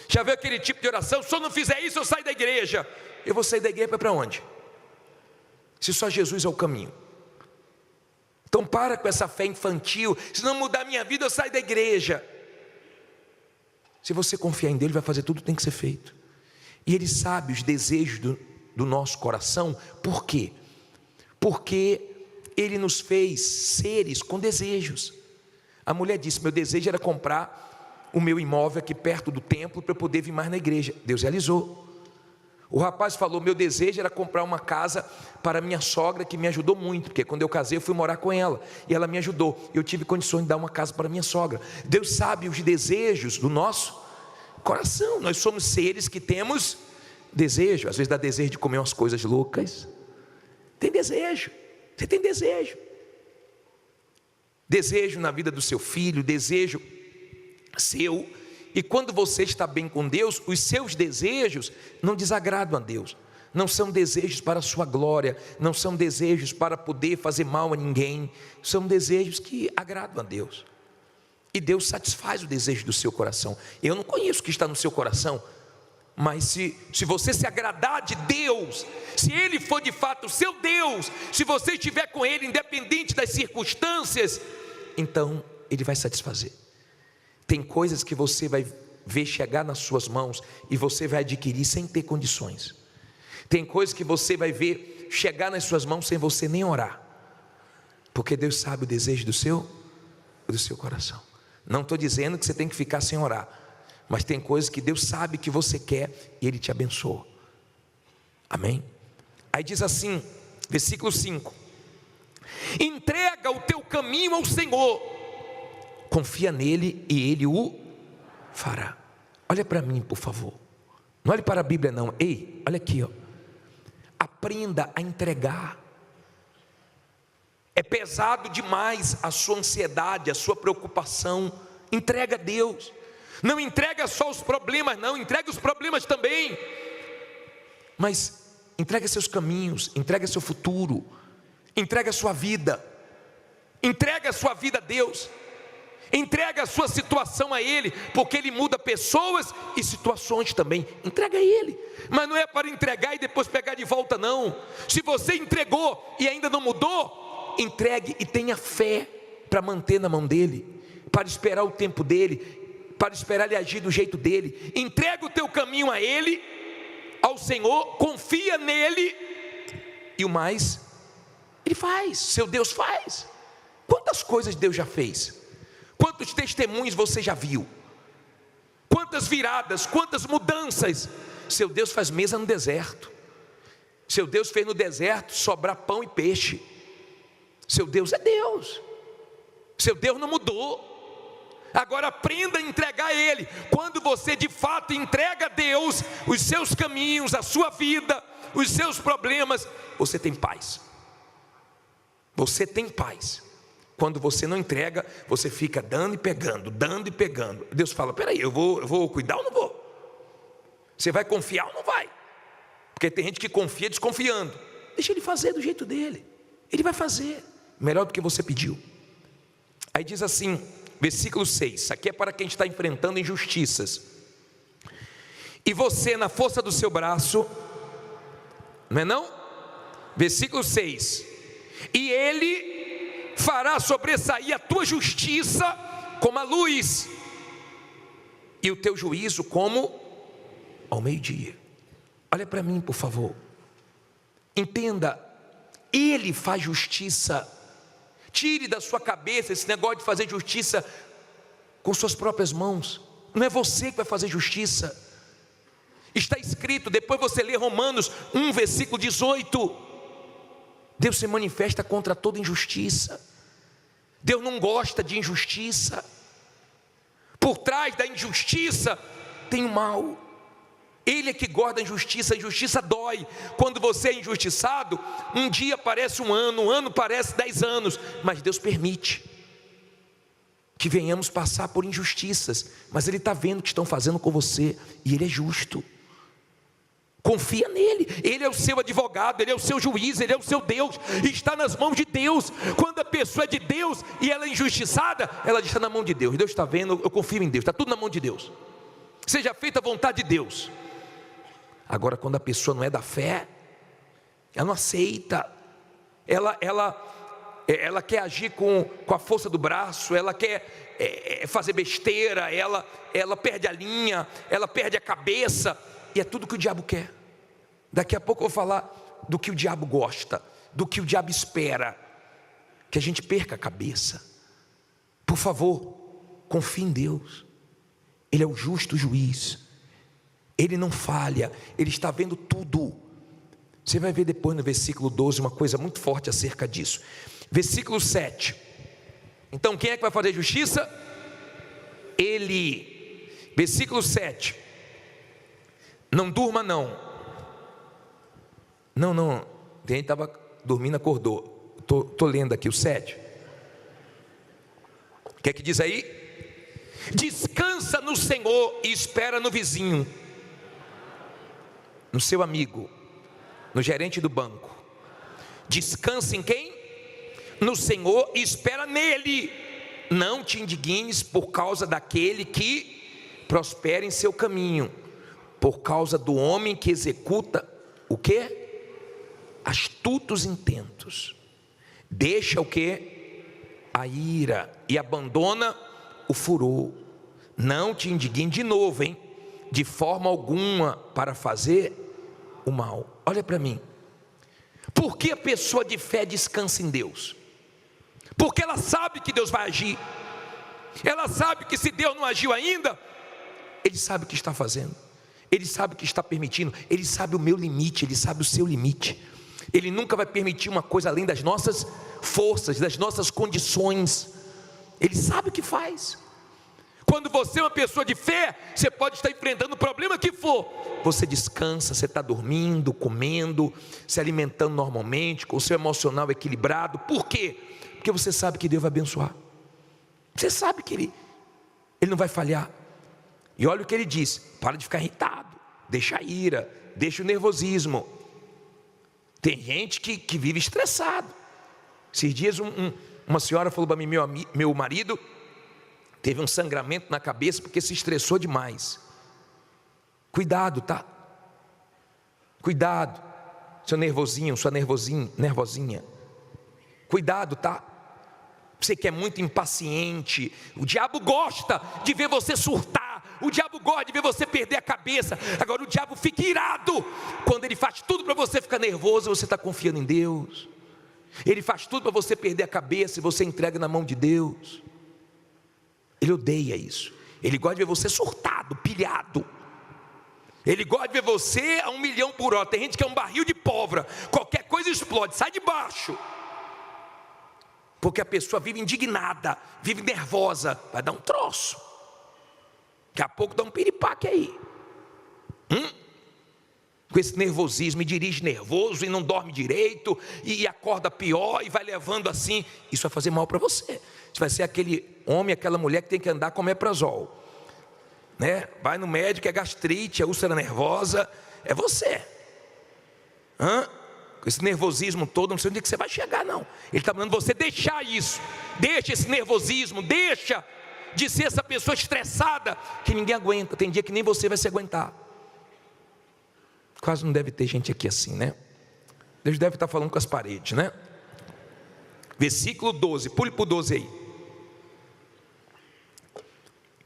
Já viu aquele tipo de oração? Se eu não fizer isso, eu saio da igreja. Eu vou sair da igreja para onde? Se só Jesus é o caminho. Então para com essa fé infantil. Se não mudar a minha vida, eu saio da igreja. Se você confiar em Deus, Ele vai fazer tudo o que tem que ser feito. E Ele sabe os desejos do nosso coração. Por quê? Porque Ele nos fez seres com desejos. A mulher disse, meu desejo era comprar o meu imóvel aqui perto do templo para eu poder vir mais na igreja. Deus realizou. O rapaz falou, meu desejo era comprar uma casa para minha sogra, que me ajudou muito, porque quando eu casei eu fui morar com ela, e ela me ajudou, eu tive condições de dar uma casa para minha sogra. Deus sabe os desejos do nosso coração. Nós somos seres que temos desejo. Às vezes dá desejo de comer umas coisas loucas. Tem desejo, você tem desejo. Desejo na vida do seu filho, desejo seu. E quando você está bem com Deus, os seus desejos não desagradam a Deus. Não são desejos para a sua glória, não são desejos para poder fazer mal a ninguém. São desejos que agradam a Deus. E Deus satisfaz o desejo do seu coração. Eu não conheço o que está no seu coração, mas se você se agradar de Deus, se Ele for de fato o seu Deus, se você estiver com Ele independente das circunstâncias, então Ele vai satisfazer. Tem coisas que você vai ver chegar nas suas mãos e você vai adquirir sem ter condições. Tem coisas que você vai ver chegar nas suas mãos sem você nem orar, porque Deus sabe o desejo do seu coração. Não estou dizendo que você tem que ficar sem orar, mas tem coisas que Deus sabe que você quer e Ele te abençoa. Amém? Aí diz assim, versículo 5: entrega o teu caminho ao Senhor, confia nele e Ele o fará. Olha para mim, por favor. Não olhe para a Bíblia não. Ei, olha aqui, ó. Aprenda a entregar. É pesado demais a sua ansiedade, a sua preocupação. Entrega a Deus. Não entrega só os problemas, não, entrega os problemas também. Mas entrega seus caminhos, entrega seu futuro, entrega a sua vida. Entrega a sua vida a Deus. Entrega a sua situação a Ele, porque Ele muda pessoas e situações também. Entrega a Ele, mas não é para entregar e depois pegar de volta não. Se você entregou e ainda não mudou, entregue e tenha fé para manter na mão dEle, para esperar o tempo dEle, para esperar Ele agir do jeito dEle. Entrega o teu caminho a Ele, ao Senhor, confia nele, e o mais Ele faz, seu Deus faz. Quantas coisas Deus já fez? Quantos testemunhos você já viu? Quantas viradas, quantas mudanças? Seu Deus faz mesa no deserto. Seu Deus fez no deserto sobrar pão e peixe. Seu Deus é Deus. Seu Deus não mudou. Agora aprenda a entregar a Ele. Quando você de fato entrega a Deus os seus caminhos, a sua vida, os seus problemas, você tem paz. Você tem paz. Quando você não entrega, você fica dando e pegando, dando e pegando. Deus fala, peraí, eu vou cuidar ou não vou? Você vai confiar ou não vai? Porque tem gente que confia desconfiando. Deixa Ele fazer do jeito dEle. Ele vai fazer, melhor do que você pediu. Aí diz assim, versículo 6, isso aqui é para quem está enfrentando injustiças. E você na força do seu braço, não é não? Versículo 6, e Ele fará sobressair a tua justiça como a luz, e o teu juízo como ao meio-dia. Olha para mim, por favor. Entenda, Ele faz justiça. Tire da sua cabeça esse negócio de fazer justiça com suas próprias mãos. Não é você que vai fazer justiça. Está escrito, depois você lê Romanos 1, versículo 18. Deus se manifesta contra toda injustiça. Deus não gosta de injustiça. Por trás da injustiça tem o mal. Ele é que guarda a injustiça dói. Quando você é injustiçado, um dia parece um ano parece 10 anos, mas Deus permite que venhamos passar por injustiças, mas Ele está vendo o que estão fazendo com você, e Ele é justo. Confia nele, Ele é o seu advogado, Ele é o seu juiz, Ele é o seu Deus, está nas mãos de Deus. Quando a pessoa é de Deus e ela é injustiçada, ela está na mão de Deus. Deus está vendo, eu confio em Deus, está tudo na mão de Deus. Seja feita a vontade de Deus. Agora, quando a pessoa não é da fé, ela não aceita, ela quer agir com a força do braço, ela quer fazer besteira, ela perde a linha, ela perde a cabeça. E é tudo que o diabo quer. Daqui a pouco eu vou falar do que o diabo gosta, do que o diabo espera, que a gente perca a cabeça. Por favor, confie em Deus. Ele é o justo juiz. Ele não falha, Ele está vendo tudo. Você vai ver depois no versículo 12 uma coisa muito forte acerca disso. Versículo 7. Então quem é que vai fazer justiça? Ele. Versículo 7. Não durma não. Não. Tem gente que estava dormindo, acordou. Estou lendo aqui o 7. O que é que diz aí? Descansa no Senhor e espera no vizinho, no seu amigo, no gerente do banco. Descansa em quem? No Senhor e espera nele. Não te indignes por causa daquele que prospera em seu caminho, por causa do homem que executa o quê? Astutos intentos. Deixa o quê? A ira, e abandona o furor. Não te indigne de novo, hein? De forma alguma para fazer o mal. olha para mim. Por que a pessoa de fé descansa em Deus? Porque ela sabe que Deus vai agir. Ela sabe que se Deus não agiu ainda, Ele sabe o que está fazendo, Ele sabe o que está permitindo, Ele sabe o meu limite, Ele sabe o seu limite. Ele nunca vai permitir uma coisa além das nossas forças, das nossas condições. Ele sabe o que faz. Quando você é uma pessoa de fé, você pode estar enfrentando o problema que for, você descansa, você está dormindo, comendo, se alimentando normalmente, com o seu emocional equilibrado. Por quê? Porque você sabe que Deus vai abençoar. Você sabe que Ele não vai falhar. E olha o que Ele diz: para de ficar irritado, deixa a ira, deixa o nervosismo. Tem gente que vive estressado. Esses dias uma senhora falou para mim: meu marido teve um sangramento na cabeça porque se estressou demais. Cuidado, tá? Cuidado, seu nervosinho, sua nervosinha. Cuidado, tá? Você que é muito impaciente, o diabo gosta de ver você surtar, o diabo gosta de ver você perder a cabeça. Agora o diabo fica irado quando ele faz tudo para você ficar nervoso e você está confiando em Deus. Ele faz tudo para você perder a cabeça e você entrega na mão de Deus. Ele odeia isso. Ele gosta de ver você surtado, pilhado. Ele gosta de ver você a 1 milhão por hora. Tem gente que é um barril de pólvora, qualquer coisa explode, sai de baixo. Porque a pessoa vive indignada, vive nervosa, vai dar um troço. Daqui a pouco dá um piripaque aí. Com esse nervosismo, e dirige nervoso, e não dorme direito, e acorda pior, e vai levando assim. Isso vai fazer mal para você. Você vai ser aquele homem, aquela mulher que tem que andar com omeprazol, né? Vai no médico, é gastrite, é úlcera nervosa, é você. Com esse nervosismo todo, não sei onde que você vai chegar, não. Ele está mandando você deixar isso. Deixa esse nervosismo, deixa de ser essa pessoa estressada que ninguém aguenta. Tem dia que nem você vai se aguentar. Quase não deve ter gente aqui assim, né? Deus deve estar falando com as paredes, né? Versículo 12, pule para o 12 aí.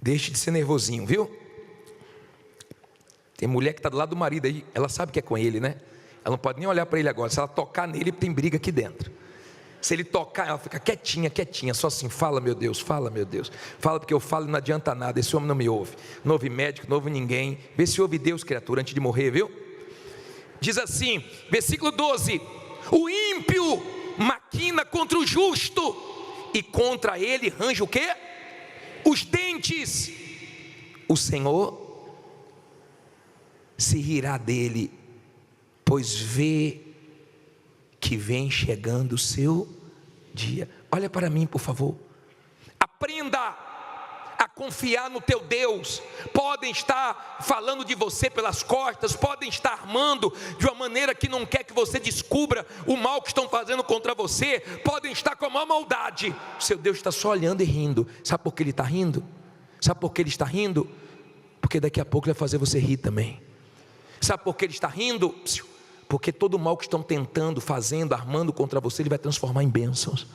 Deixe de ser nervosinho, viu? Tem mulher que está do lado do marido aí, ela sabe que é com ele, né? Ela não pode nem olhar para ele agora. Se ela tocar nele, tem briga aqui dentro. Se ele tocar, ela fica quietinha, só assim: fala meu Deus, fala meu Deus. Fala porque eu falo e não adianta nada, esse homem não me ouve. Não ouve médico, não ouve ninguém. Vê se ouve Deus, criatura, antes de morrer, viu? Diz assim, versículo 12: o ímpio maquina contra o justo, e contra ele range o quê? Os dentes. O Senhor se rirá dele, pois vê que vem chegando o seu dia. Olha para mim, por favor. Aprenda a confiar no teu Deus. Podem estar falando de você pelas costas, podem estar armando de uma maneira que não quer que você descubra o mal que estão fazendo contra você, podem estar com a maior maldade. Seu Deus está só olhando e rindo. Sabe por que Ele está rindo? Sabe por que Ele está rindo? Porque daqui a pouco Ele vai fazer você rir também. Sabe por que Ele está rindo? Porque todo o mal que estão tentando, fazendo, armando contra você, Ele vai transformar em bênçãos.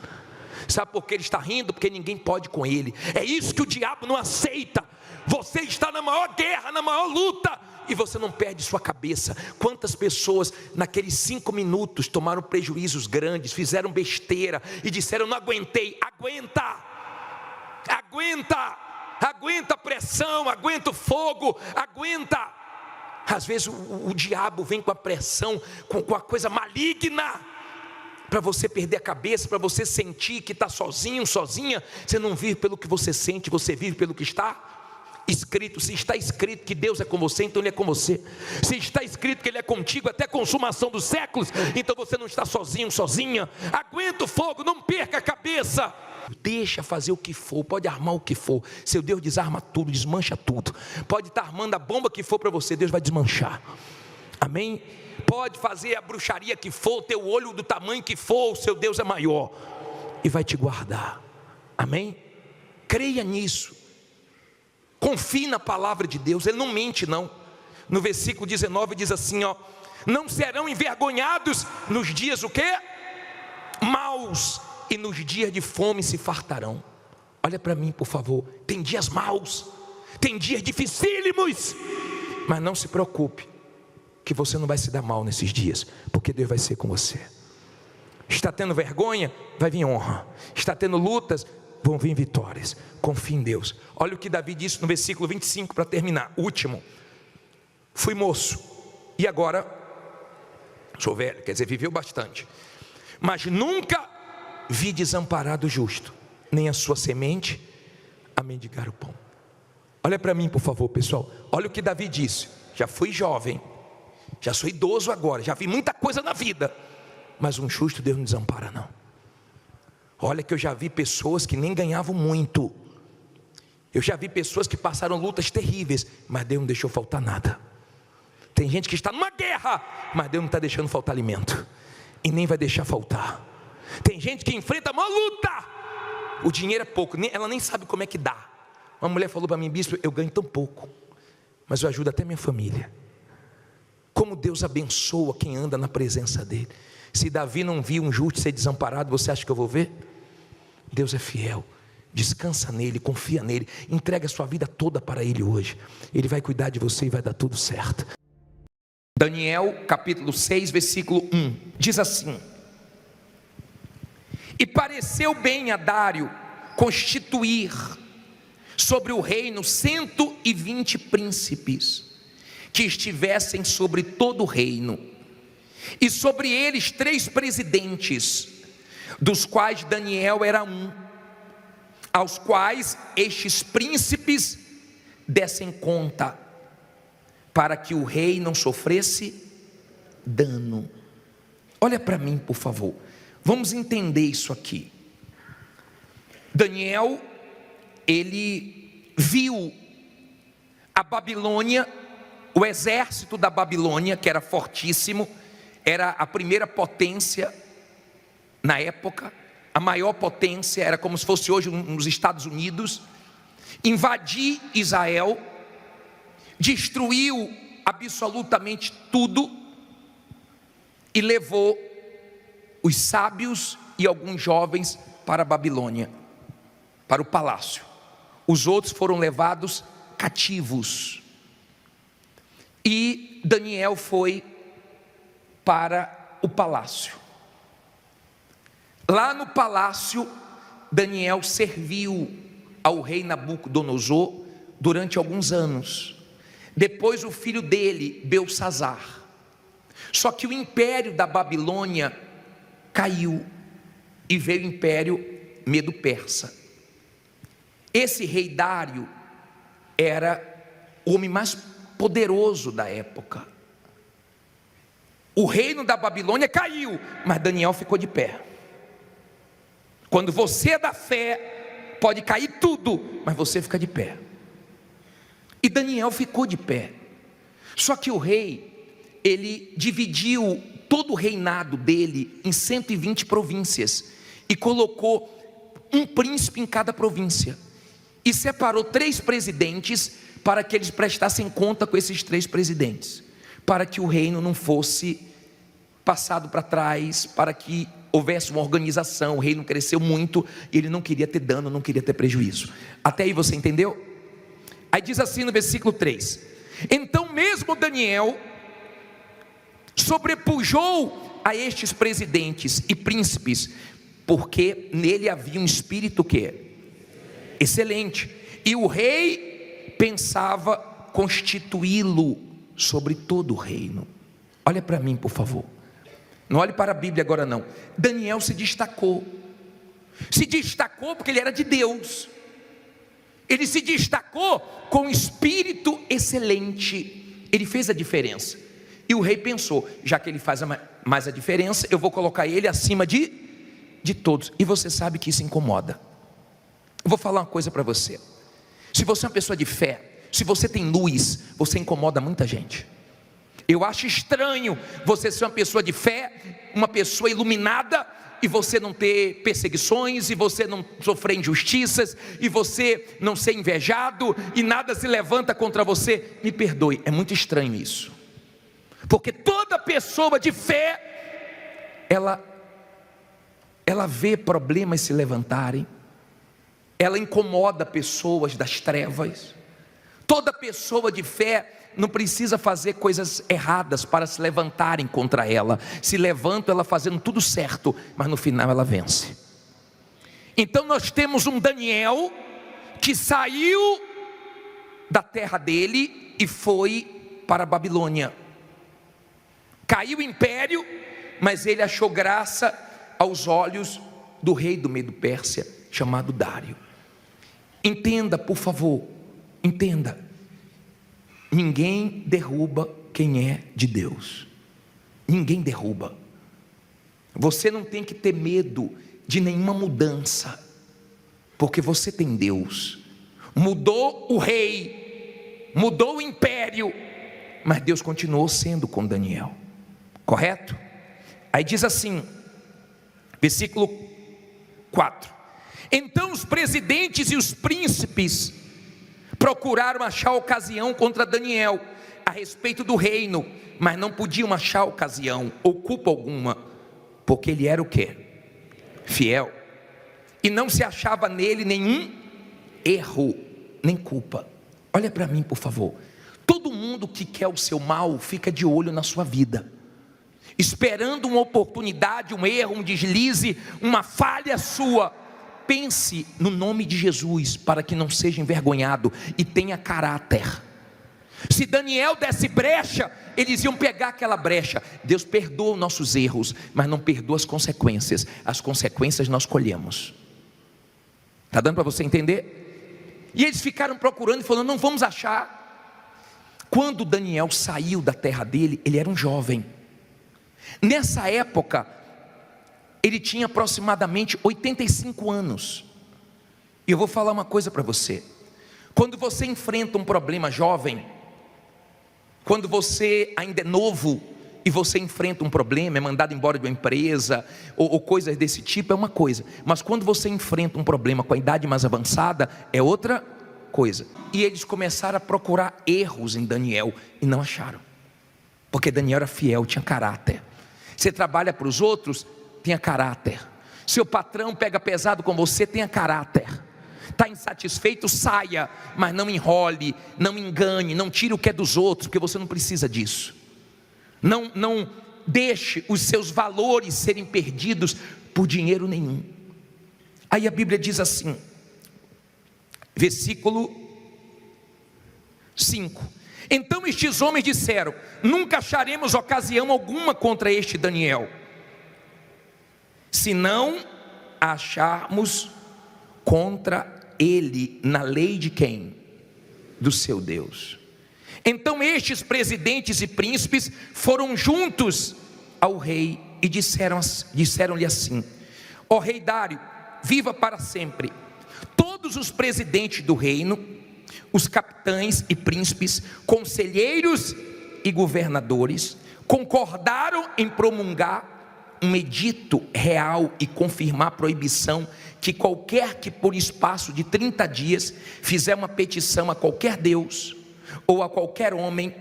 Sabe por que Ele está rindo? Porque ninguém pode com Ele. É isso que o diabo não aceita. Você está na maior guerra, na maior luta, e você não perde sua cabeça. Quantas pessoas naqueles 5 minutos tomaram prejuízos grandes, fizeram besteira e disseram: não aguentei. Aguenta a pressão, aguenta o fogo, aguenta. Às vezes o diabo vem com a pressão, com a coisa maligna, para você perder a cabeça, para você sentir que está sozinho, sozinha. Você não vive pelo que você sente, você vive pelo que está escrito. Se está escrito que Deus é com você, então Ele é com você. Se está escrito que Ele é contigo até a consumação dos séculos, então você não está sozinho, sozinha. Aguenta o fogo, não perca a cabeça. Deixa fazer o que for, pode armar o que for. Seu Deus desarma tudo, desmancha tudo. Pode estar armando a bomba que for para você, Deus vai desmanchar. Amém? Pode fazer a bruxaria que for, ter o olho do tamanho que for, o seu Deus é maior e vai te guardar. Amém? Creia nisso. Confie na palavra de Deus, Ele não mente não. No versículo 19 diz assim, ó: não serão envergonhados nos dias o quê? Maus, e nos dias de fome se fartarão. Olha para mim, por favor. Tem dias maus, tem dias dificílimos, mas não se preocupe, que você não vai se dar mal nesses dias, porque Deus vai ser com você. Está tendo vergonha? Vai vir honra. Está tendo lutas? Vão vir vitórias. Confie em Deus. Olha o que Davi disse no versículo 25 para terminar, último. Fui moço e agora sou velho, quer dizer, viveu bastante, mas nunca vi desamparado o justo, nem a sua semente a mendigar o pão. Olha para mim, por favor, pessoal. Olha o que Davi disse: já fui jovem, já sou idoso agora, já vi muita coisa na vida, mas um justo Deus não desampara não. Olha que eu já vi pessoas que nem ganhavam muito, eu já vi pessoas que passaram lutas terríveis, mas Deus não deixou faltar nada. Tem gente que está numa guerra, mas Deus não está deixando faltar alimento, e nem vai deixar faltar. Tem gente que enfrenta uma luta, o dinheiro é pouco, ela nem sabe como é que dá. Uma mulher falou para mim: bispo, eu ganho tão pouco, mas eu ajudo até minha família. Como Deus abençoa quem anda na presença dele. Se Davi não viu um justo ser desamparado, você acha que eu vou ver? Deus é fiel, descansa nele, confia nele, entrega a sua vida toda para ele hoje. Ele vai cuidar de você e vai dar tudo certo. Daniel capítulo 6 versículo 1 diz assim: e pareceu bem a Dário constituir sobre o reino 120 príncipes, que estivessem sobre todo o reino, e sobre eles 3 presidentes, dos quais Daniel era um, aos quais estes príncipes dessem conta, para que o rei não sofresse dano. Olha para mim, por favor, vamos entender isso aqui. Daniel, ele viu a Babilônia, o exército da Babilônia, que era fortíssimo, era a primeira potência na época, a maior potência, era como se fosse hoje nos Estados Unidos, invadir Israel, destruiu absolutamente tudo e levou os sábios e alguns jovens para a Babilônia, para o palácio. Os outros foram levados cativos, e Daniel foi para o palácio. Lá no palácio, Daniel serviu ao rei Nabucodonosor durante alguns anos. Depois o filho dele, Belsassar. Só que o império da Babilônia caiu e veio o império Medo-Persa. Esse rei Dário era o homem mais poderoso da época. O reino da Babilônia caiu, mas Daniel ficou de pé. Quando você é da fé, pode cair tudo, mas você fica de pé. E Daniel ficou de pé. Só que o rei, ele dividiu todo o reinado dele em 120 províncias e colocou um príncipe em cada província, e separou 3 presidentes para que eles prestassem conta com esses 3 presidentes, para que o reino não fosse passado para trás, para que houvesse uma organização. O reino cresceu muito e ele não queria ter dano, não queria ter prejuízo. Até aí você entendeu? Aí diz assim no versículo 3: então mesmo Daniel sobrepujou a estes presidentes e príncipes, porque nele havia um espírito que excelente, e o rei pensava constituí-lo sobre todo o reino. Olha para mim, por favor, não olhe para a Bíblia agora não. Daniel se destacou porque ele era de Deus. Ele se destacou com um espírito excelente. Ele fez a diferença. E o rei pensou: já que ele faz mais a diferença, eu vou colocar ele acima de todos. E você sabe que isso incomoda. Eu vou falar uma coisa para você. Se você é uma pessoa de fé, se você tem luz, você incomoda muita gente. Eu acho estranho você ser uma pessoa de fé, uma pessoa iluminada, e você não ter perseguições, e você não sofrer injustiças, e você não ser invejado, e nada se levanta contra você. Me perdoe, é muito estranho isso, porque toda pessoa de fé, ela vê problemas se levantarem, ela incomoda pessoas das trevas. Toda pessoa de fé não precisa fazer coisas erradas para se levantarem contra ela. Se levantam ela fazendo tudo certo, mas no final ela vence. Então nós temos um Daniel que saiu da terra dele e foi para a Babilônia. Caiu o império, mas ele achou graça aos olhos do rei do Medo-Pérsia, chamado Dário. Entenda, por favor, entenda. Ninguém derruba quem é de Deus. Ninguém derruba. Você não tem que ter medo de nenhuma mudança, porque você tem Deus. Mudou o rei, mudou o império, mas Deus continuou sendo com Daniel, correto? Aí diz assim, versículo 4: então os presidentes e os príncipes procuraram achar ocasião contra Daniel a respeito do reino, mas não podiam achar ocasião ou culpa alguma, porque ele era o quê? Fiel, e não se achava nele nenhum erro, nem culpa. Olha para mim, por favor. Todo mundo que quer o seu mal fica de olho na sua vida, esperando uma oportunidade, um erro, um deslize, uma falha sua. Pense no nome de Jesus, para que não seja envergonhado e tenha caráter. Se Daniel desse brecha, eles iam pegar aquela brecha. Deus perdoa os nossos erros, mas não perdoa as consequências. As consequências nós colhemos. Está dando para você entender? E eles ficaram procurando e falando, não vamos achar. Quando Daniel saiu da terra dele, ele era um jovem. Nessa época, ele tinha aproximadamente 85 anos. E eu vou falar uma coisa para você. Quando você enfrenta um problema jovem, quando você ainda é novo e você enfrenta um problema, é mandado embora de uma empresa ou coisas desse tipo, é uma coisa. Mas quando você enfrenta um problema com a idade mais avançada, é outra coisa. E eles começaram a procurar erros em Daniel e não acharam, porque Daniel era fiel, tinha caráter. Você trabalha para os outros, tenha caráter. Seu patrão pega pesado com você, tenha caráter. Está insatisfeito, saia, mas não enrole, não engane, não tire o que é dos outros, porque você não precisa disso. Não deixe os seus valores serem perdidos por dinheiro nenhum. Aí a Bíblia diz assim, versículo 5: então estes homens disseram, nunca acharemos ocasião alguma contra este Daniel, se não acharmos contra ele na lei de quem? Do seu Deus. Então estes presidentes e príncipes foram juntos ao rei e disseram-lhe assim: ó rei Dário, viva para sempre. Todos os presidentes do reino, os capitães e príncipes, conselheiros e governadores, concordaram em promulgar um edito real e confirmar a proibição que qualquer que por espaço de 30 dias fizer uma petição a qualquer Deus ou a qualquer homem,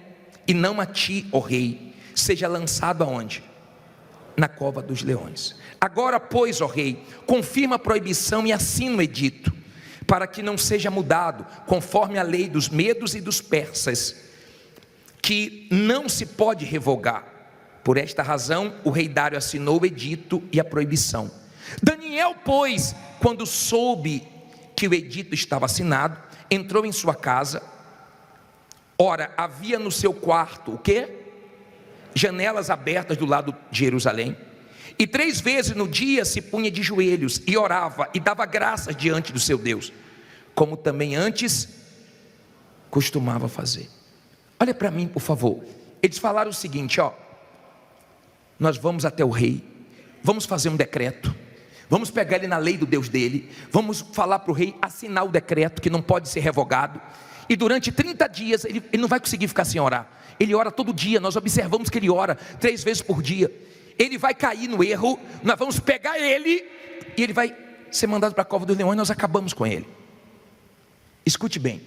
e não a ti, ó rei, seja lançado aonde? Na cova dos leões. Agora pois, ó rei, confirma a proibição e assina o edito, para que não seja mudado, conforme a lei dos medos e dos persas, que não se pode revogar. Por esta razão, o rei Dário assinou o edito e a proibição. Daniel, pois, quando soube que o edito estava assinado, entrou em sua casa. Ora, havia no seu quarto, o quê? Janelas abertas do lado de Jerusalém. E 3 vezes no dia se punha de joelhos e orava e dava graças diante do seu Deus, como também antes costumava fazer. Olha para mim, por favor. Eles falaram o seguinte, ó: nós vamos até o rei, vamos fazer um decreto, vamos pegar ele na lei do Deus dele, vamos falar para o rei assinar o decreto que não pode ser revogado, e durante 30 dias ele não vai conseguir ficar sem orar. Ele ora todo dia, nós observamos que ele ora 3 vezes por dia. Ele vai cair no erro, nós vamos pegar ele e ele vai ser mandado para a cova dos leões, nós acabamos com ele. Escute bem,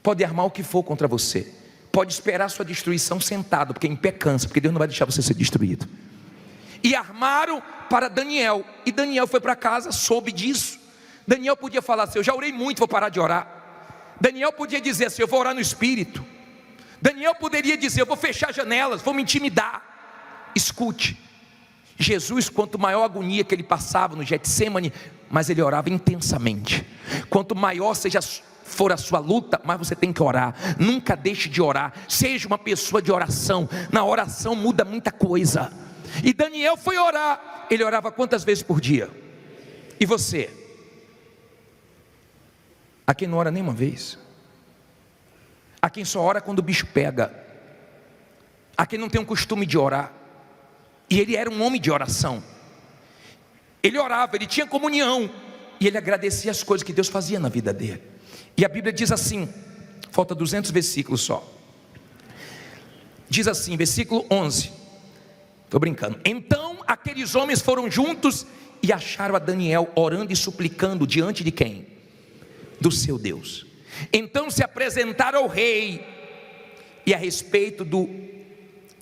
pode armar o que for contra você, pode esperar sua destruição sentado, porque em pé cansa, porque Deus não vai deixar você ser destruído. E armaram para Daniel, e Daniel foi para casa, soube disso. Daniel podia falar assim: eu já orei muito, vou parar de orar. Daniel podia dizer assim: eu vou orar no Espírito. Daniel poderia dizer: eu vou fechar janelas, vou me intimidar. Escute, Jesus, quanto maior a agonia que ele passava no Getsêmani, mas ele orava intensamente. Quanto maior for a sua luta, mais você tem que orar. Nunca deixe de orar, seja uma pessoa de oração. Na oração muda muita coisa. E Daniel foi orar. Ele orava quantas vezes por dia? E você? A quem não ora nem uma vez? A quem só ora quando o bicho pega? A quem não tem um costume de orar? E ele era um homem de oração. Ele orava, ele tinha comunhão, e ele agradecia as coisas que Deus fazia na vida dele. E a Bíblia diz assim, falta 200 versículos só. Diz assim, versículo 11. Estou brincando. Então aqueles homens foram juntos e acharam a Daniel orando e suplicando diante de quem? Do seu Deus. Então se apresentaram ao rei, e a respeito do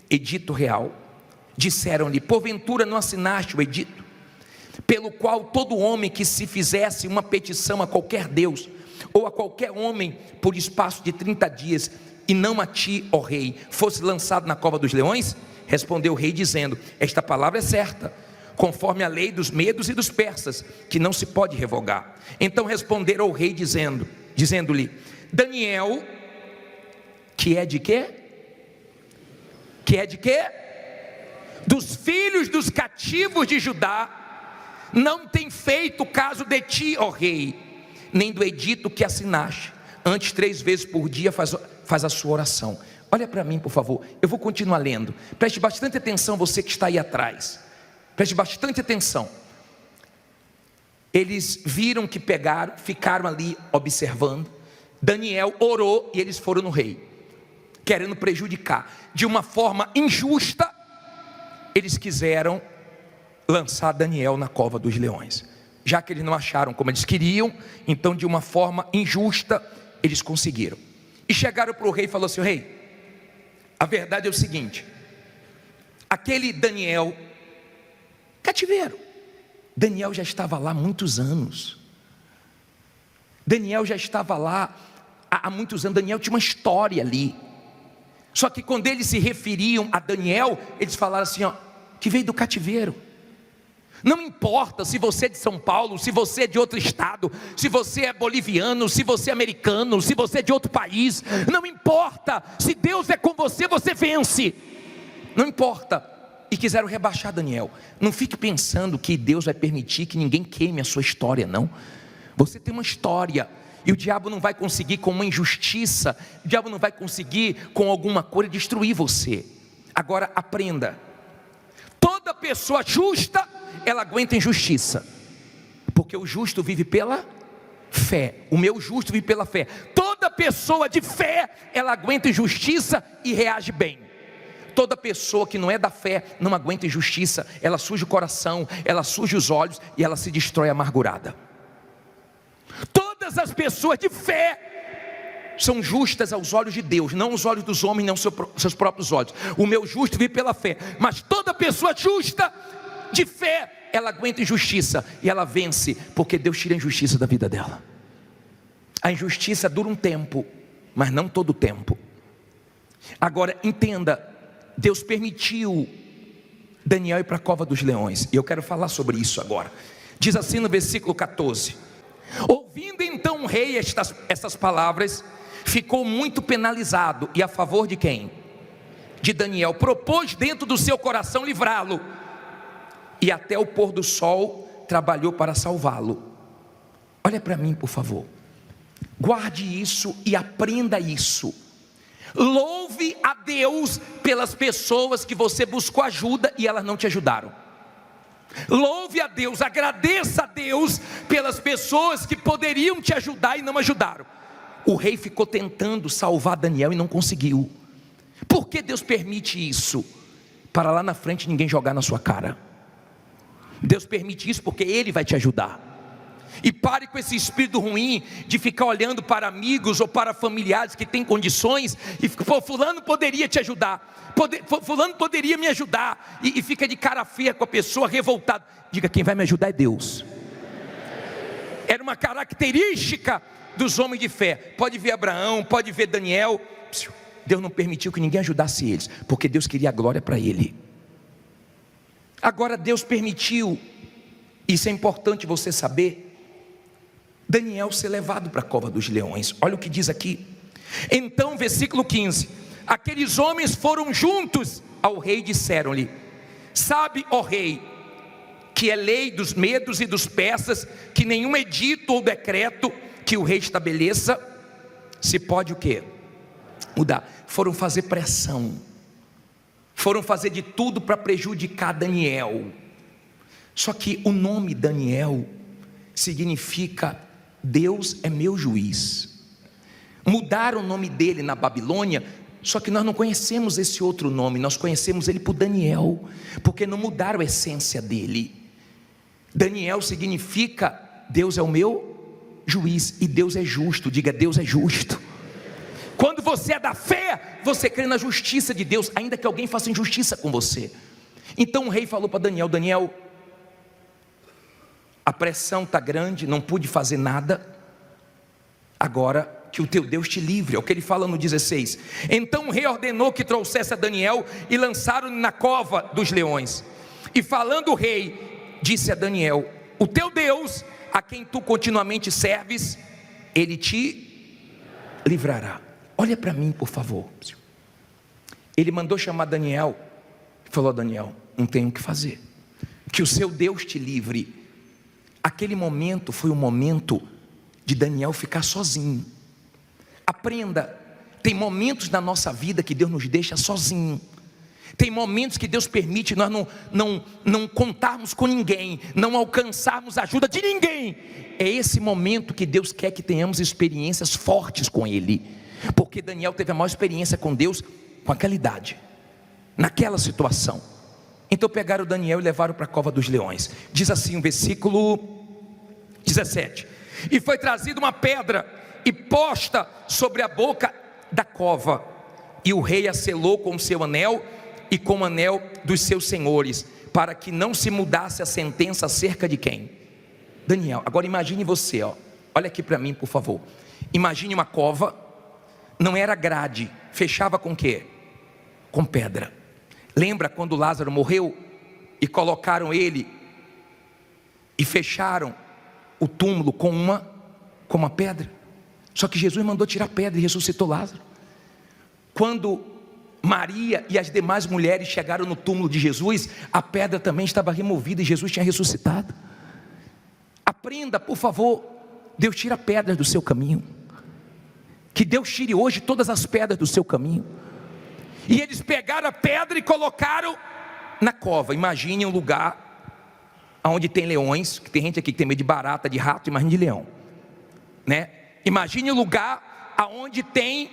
edito real, disseram-lhe: porventura não assinaste o edito, pelo qual todo homem que se fizesse uma petição a qualquer Deus, ou a qualquer homem, por espaço de 30 dias, e não a ti, ó rei, fosse lançado na cova dos leões? Respondeu o rei dizendo: esta palavra é certa, conforme a lei dos medos e dos persas, que não se pode revogar. Então responderam ao rei dizendo-lhe: Daniel, que é de quê? Que é de quê? Dos filhos dos cativos de Judá, não tem feito caso de ti, ó rei, nem do edito que assinaste. Antes 3 vezes por dia faz a sua oração. Olha para mim, por favor, eu vou continuar lendo. Preste bastante atenção, você que está aí atrás. Preste bastante atenção. Eles viram que pegaram, ficaram ali observando. Daniel orou e eles foram no rei, querendo prejudicar. De uma forma injusta, eles quiseram lançar Daniel na cova dos leões. Já que eles não acharam como eles queriam, então de uma forma injusta, eles conseguiram. E chegaram para o rei e falaram assim: rei, a verdade é o seguinte, aquele Daniel, cativeiro, Daniel já estava lá há muitos anos. Daniel já estava lá há muitos anos. Daniel tinha uma história ali. Só que quando eles se referiam a Daniel, eles falaram assim, ó, que veio do cativeiro. Não importa se você é de São Paulo, se você é de outro estado, se você é boliviano, se você é americano, se você é de outro país, não importa. Se Deus é com você, você vence. Não importa. E quiseram rebaixar Daniel. Não fique pensando que Deus vai permitir que ninguém queime a sua história, não. Você tem uma história, e o diabo não vai conseguir com uma injustiça, o diabo não vai conseguir com alguma coisa destruir você. Agora aprenda, toda pessoa justa, ela aguenta injustiça, porque o justo vive pela fé. O meu justo vive pela fé. Toda pessoa de fé, ela aguenta injustiça e reage bem. Toda pessoa que não é da fé, não aguenta injustiça, ela suja o coração, ela suja os olhos e ela se destrói amargurada. Todas as pessoas de fé são justas aos olhos de Deus, não aos olhos dos homens, não seus próprios olhos. O meu justo vive pela fé, mas toda pessoa justa de fé, ela aguenta injustiça e ela vence, porque Deus tira a injustiça da vida dela. A injustiça dura um tempo, mas não todo o tempo. Agora entenda, Deus permitiu Daniel ir para a cova dos leões, e eu quero falar sobre isso agora. Diz assim no versículo 14: ouvindo então o rei essas palavras, ficou muito penalizado, e a favor de quem? De Daniel. Propôs dentro do seu coração livrá-lo, e até o pôr do sol trabalhou para salvá-lo. Olha para mim, por favor, guarde isso e aprenda isso. Louve a Deus pelas pessoas que você buscou ajuda e elas não te ajudaram. Louve a Deus, agradeça a Deus pelas pessoas que poderiam te ajudar e não ajudaram. O rei ficou tentando salvar Daniel e não conseguiu. Por que Deus permite isso? Para lá na frente ninguém jogar na sua cara. Deus permite isso porque Ele vai te ajudar. E pare com esse espírito ruim de ficar olhando para amigos ou para familiares que têm condições e pô, fulano poderia te ajudar, fulano poderia me ajudar, e fica de cara feia com a pessoa, revoltado. Diga: quem vai me ajudar é Deus. Era uma característica dos homens de fé. Pode ver Abraão, pode ver Daniel. Deus não permitiu que ninguém ajudasse eles, porque Deus queria a glória para ele. Agora Deus permitiu, isso é importante você saber, Daniel ser levado para a cova dos leões. Olha o que diz aqui. Então, versículo 15: aqueles homens foram juntos ao rei e disseram-lhe: sabe, ó rei, que é lei dos medos e dos persas, que nenhum edito ou decreto que o rei estabeleça se pode o quê? Mudar. Foram fazer pressão, foram fazer de tudo para prejudicar Daniel. Só que o nome Daniel significa Deus é meu juiz. Mudaram o nome dele na Babilônia, só que nós não conhecemos esse outro nome, nós conhecemos ele por Daniel, porque não mudaram a essência dele. Daniel significa Deus é o meu juiz, e Deus é justo. Diga, Deus é justo. Quando você é da fé, você crê na justiça de Deus, ainda que alguém faça injustiça com você. Então o rei falou para Daniel: Daniel, a pressão está grande, não pude fazer nada, agora que o teu Deus te livre. É o que ele fala no 16. Então o rei ordenou que trouxesse a Daniel e lançaram-no na cova dos leões. E falando o rei, disse a Daniel: o teu Deus, a quem tu continuamente serves, ele te livrará. Olha para mim, por favor. Ele mandou chamar Daniel e falou: Daniel, não tem o que fazer, que o seu Deus te livre. Aquele momento foi o momento de Daniel ficar sozinho. Aprenda, tem momentos na nossa vida que Deus nos deixa sozinho. Tem momentos que Deus permite nós não contarmos com ninguém, não alcançarmos a ajuda de ninguém. É esse momento que Deus quer que tenhamos experiências fortes com Ele, porque Daniel teve a maior experiência com Deus com aquela idade, naquela situação. Então pegaram Daniel e levaram para a cova dos leões. Diz assim o versículo 17: e foi trazida uma pedra e posta sobre a boca da cova, e o rei a selou com o seu anel e com o anel dos seus senhores, para que não se mudasse a sentença acerca de quem? Daniel. Agora imagine você, olha aqui para mim, por favor. Imagine uma cova, não era grade, fechava com o quê? Com pedra. Lembra quando Lázaro morreu e colocaram ele e fecharam o túmulo com uma pedra? Só que Jesus mandou tirar a pedra e ressuscitou Lázaro. Quando Maria e as demais mulheres chegaram no túmulo de Jesus, a pedra também estava removida e Jesus tinha ressuscitado. Aprenda, por favor, Deus tira pedras do seu caminho. Que Deus tire hoje todas as pedras do seu caminho. E eles pegaram a pedra e colocaram na cova. Imagine um lugar onde tem leões, que tem gente aqui que tem medo de barata, de rato, imagine de leão, né? Imagine um lugar onde tem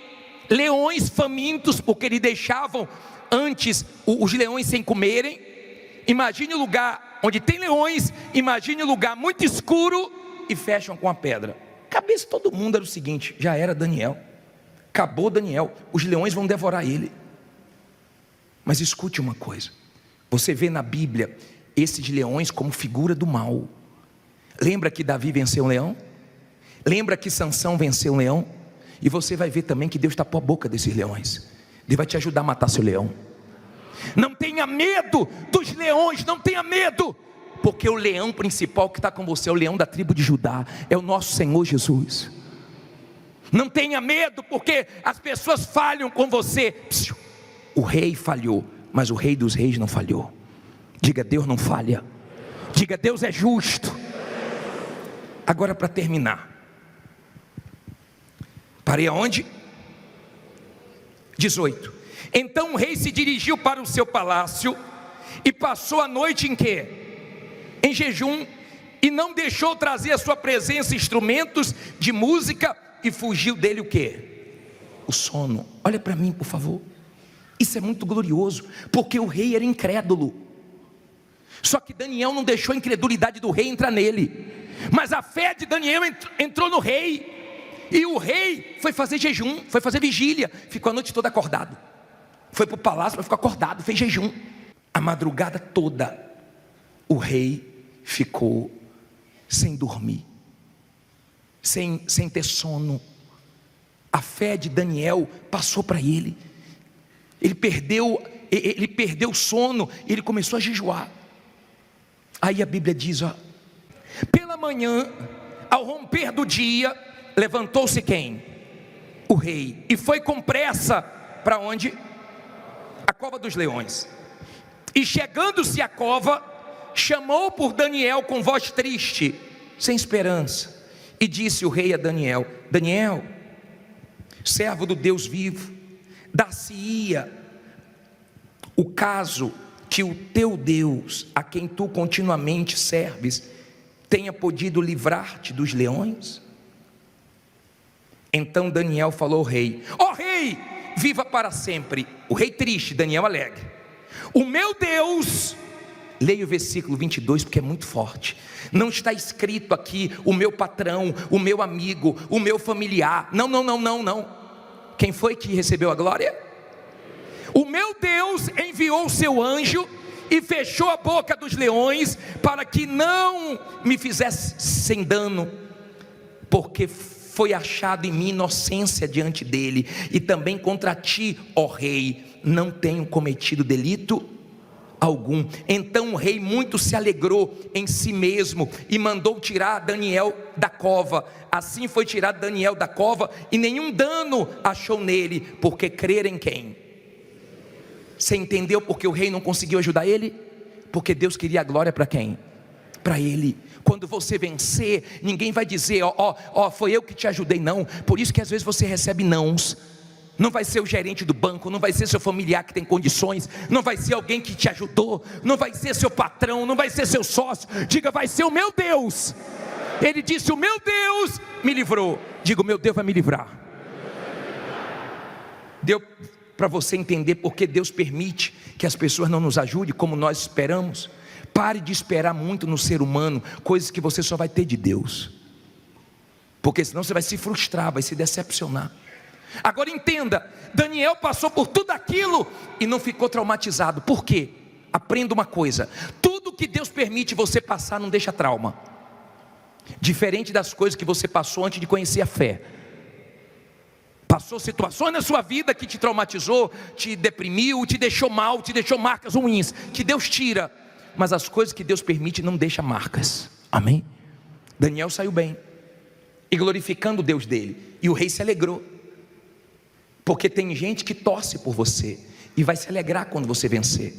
leões famintos, porque eles deixavam antes os leões sem comerem. Imagine um lugar onde tem leões, imagine um lugar muito escuro e fecham com a pedra. Cabeça de todo mundo era o seguinte: já era Daniel, acabou Daniel, os leões vão devorar ele. Mas escute uma coisa, você vê na Bíblia esses leões como figura do mal. Lembra que Davi venceu um leão? Lembra que Sansão venceu um leão? E você vai ver também que Deus tapou a boca desses leões. Deus vai te ajudar a matar seu leão. Não tenha medo dos leões, não tenha medo, porque o leão principal que está com você é o leão da tribo de Judá, é o nosso Senhor Jesus. Não tenha medo, porque as pessoas falham com você. O rei falhou, mas o rei dos reis não falhou. Diga, Deus não falha. Diga, Deus é justo. Agora, para terminar, parei aonde? 18. Então o rei se dirigiu para o seu palácio e passou a noite em quê? Em jejum, e não deixou trazer à sua presença instrumentos de música, e fugiu dele o quê? O sono. Olha para mim, por favor. Isso é muito glorioso, porque o rei era incrédulo. Só que Daniel não deixou a incredulidade do rei entrar nele, mas a fé de Daniel entrou no rei. E o rei foi fazer jejum, foi fazer vigília, ficou a noite toda acordado. Foi para o palácio, mas ficou acordado, fez jejum. A madrugada toda, o rei ficou sem dormir, sem ter sono. a fé de Daniel passou para ele. Ele perdeu o sono, ele começou a jejuar. Aí a Bíblia diz, pela manhã, ao romper do dia, levantou-se quem? O rei, e foi com pressa para onde? A cova dos leões. E chegando-se à cova, chamou por Daniel com voz triste, sem esperança, e disse o rei a Daniel: Daniel, servo do Deus vivo, dar-se-ia o caso que o teu Deus, a quem tu continuamente serves, tenha podido livrar-te dos leões? Então Daniel falou ao rei: ó rei, viva para sempre. O rei triste, Daniel alegre. O meu Deus, leia o versículo 22 porque é muito forte. Não está escrito aqui o meu patrão, o meu amigo, o meu familiar. Não. Quem foi que recebeu a glória? O meu Deus enviou o seu anjo e fechou a boca dos leões, para que não me fizessem dano, porque foi achado em mim inocência diante dele, e também contra ti, ó rei, não tenho cometido delito algum. Então o rei muito se alegrou em si mesmo e mandou tirar Daniel da cova. Assim foi tirado Daniel da cova, e nenhum dano achou nele, porque crer em quem? Você entendeu porque o rei não conseguiu ajudar ele? Porque Deus queria a glória para quem? Para ele. Quando você vencer, ninguém vai dizer, foi eu que te ajudei, não. Por isso que às vezes você recebe nãos. Não vai ser o gerente do banco, não vai ser seu familiar que tem condições, não vai ser alguém que te ajudou, não vai ser seu patrão, não vai ser seu sócio. Diga, vai ser o meu Deus. Ele disse, o meu Deus me livrou. Diga, o meu Deus vai me livrar. Deu para você entender porque Deus permite que as pessoas não nos ajudem como nós esperamos? Pare de esperar muito no ser humano coisas que você só vai ter de Deus, porque senão você vai se frustrar, vai se decepcionar. Agora entenda, Daniel passou por tudo aquilo e não ficou traumatizado. Por quê? Aprenda uma coisa: tudo que Deus permite você passar não deixa trauma, diferente das coisas que você passou antes de conhecer a fé. Passou situações na sua vida que te traumatizou, te deprimiu, te deixou mal, te deixou marcas ruins, que Deus tira. Mas as coisas que Deus permite não deixa marcas. Amém? Daniel saiu bem, e glorificando o Deus dele, e o rei se alegrou, porque tem gente que torce por você, e vai se alegrar quando você vencer.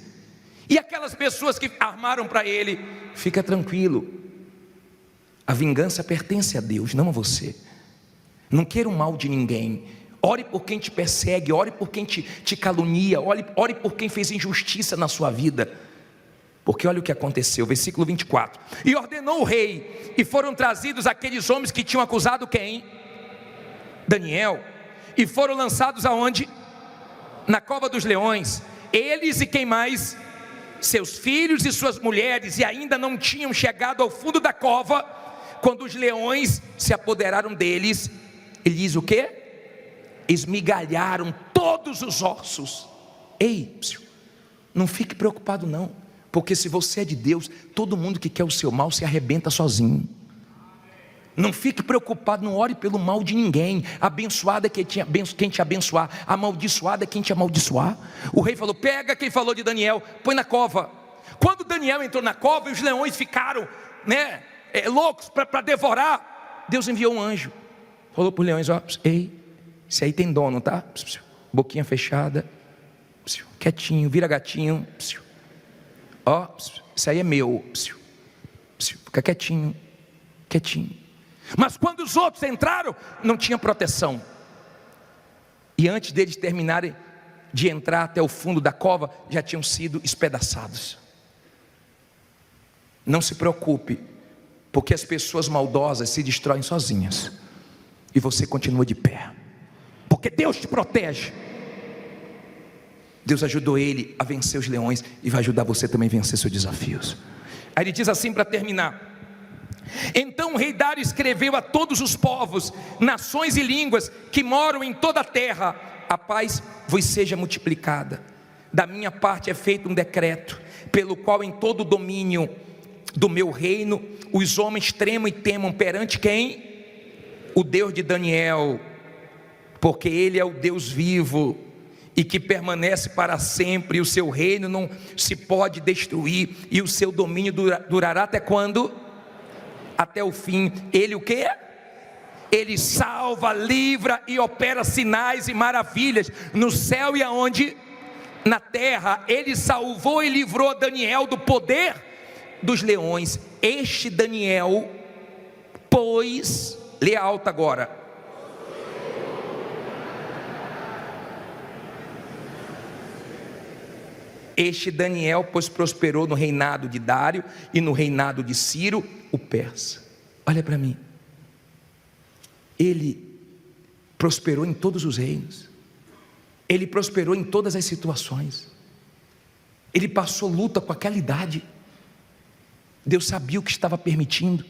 E aquelas pessoas que armaram para ele, fica tranquilo, a vingança pertence a Deus, não a você. Não queira o mal de ninguém. Ore por quem te persegue, ore por quem te calunia, ore por quem fez injustiça na sua vida. Porque olha o que aconteceu, versículo 24. E ordenou o rei, e foram trazidos aqueles homens que tinham acusado quem? Daniel. E foram lançados aonde? Na cova dos leões. Eles e quem mais? Seus filhos e suas mulheres, e ainda não tinham chegado ao fundo da cova, quando os leões se apoderaram deles. Ele diz o quê? Esmigalharam todos os ossos. Ei, não fique preocupado não, porque se você é de Deus, todo mundo que quer o seu mal se arrebenta sozinho. Não fique preocupado, não ore pelo mal de ninguém. Abençoado é quem te abençoar, amaldiçoado é quem te amaldiçoar. O rei falou, pega quem falou de Daniel, põe na cova. Quando Daniel entrou na cova e os leões ficaram loucos para devorar, Deus enviou um anjo. Falou para os leões, ei, esse aí tem dono, tá? Boquinha fechada, quietinho, vira gatinho. Esse aí é meu. Fica quietinho. Mas quando os outros entraram, não tinha proteção. E antes deles terminarem de entrar até o fundo da cova, já tinham sido espedaçados. Não se preocupe, porque as pessoas maldosas se destroem sozinhas, e você continua de pé, porque Deus te protege. Deus ajudou ele a vencer os leões, e vai ajudar você também a vencer seus desafios. Aí ele diz assim para terminar: então o rei Dário escreveu a todos os povos, nações e línguas que moram em toda a terra: a paz vos seja multiplicada. Da minha parte é feito um decreto, pelo qual em todo o domínio do meu reino os homens tremam e temam perante quem? O Deus de Daniel, porque Ele é o Deus vivo e que permanece para sempre, e o seu reino não se pode destruir, e o seu domínio durará até quando? Até o fim. Ele o quê? Ele salva, livra e opera sinais e maravilhas no céu e aonde? Na terra. Ele salvou e livrou Daniel do poder dos leões. Este Daniel, pois, lê alto agora. Este Daniel, pois, prosperou no reinado de Dário e no reinado de Ciro, o persa. Olha para mim. Ele prosperou em todos os reinos. Ele prosperou em todas as situações. Ele passou luta com aquela idade. Deus sabia o que estava permitindo.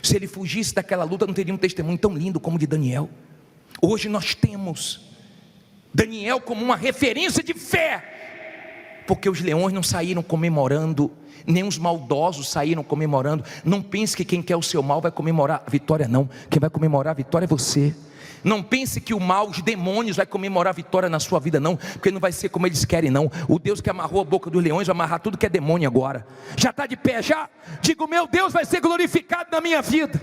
Se ele fugisse daquela luta, não teria um testemunho tão lindo como o de Daniel. Hoje nós temos Daniel como uma referência de fé, porque os leões não saíram comemorando, nem os maldosos saíram comemorando. Não pense que quem quer o seu mal vai comemorar a vitória, não. Quem vai comemorar a vitória é você. Não pense que o mal, os demônios vai comemorar a vitória na sua vida, não, porque não vai ser como eles querem, não. O Deus que amarrou a boca dos leões vai amarrar tudo que é demônio agora. Já está de pé, já? Digo, meu Deus vai ser glorificado na minha vida.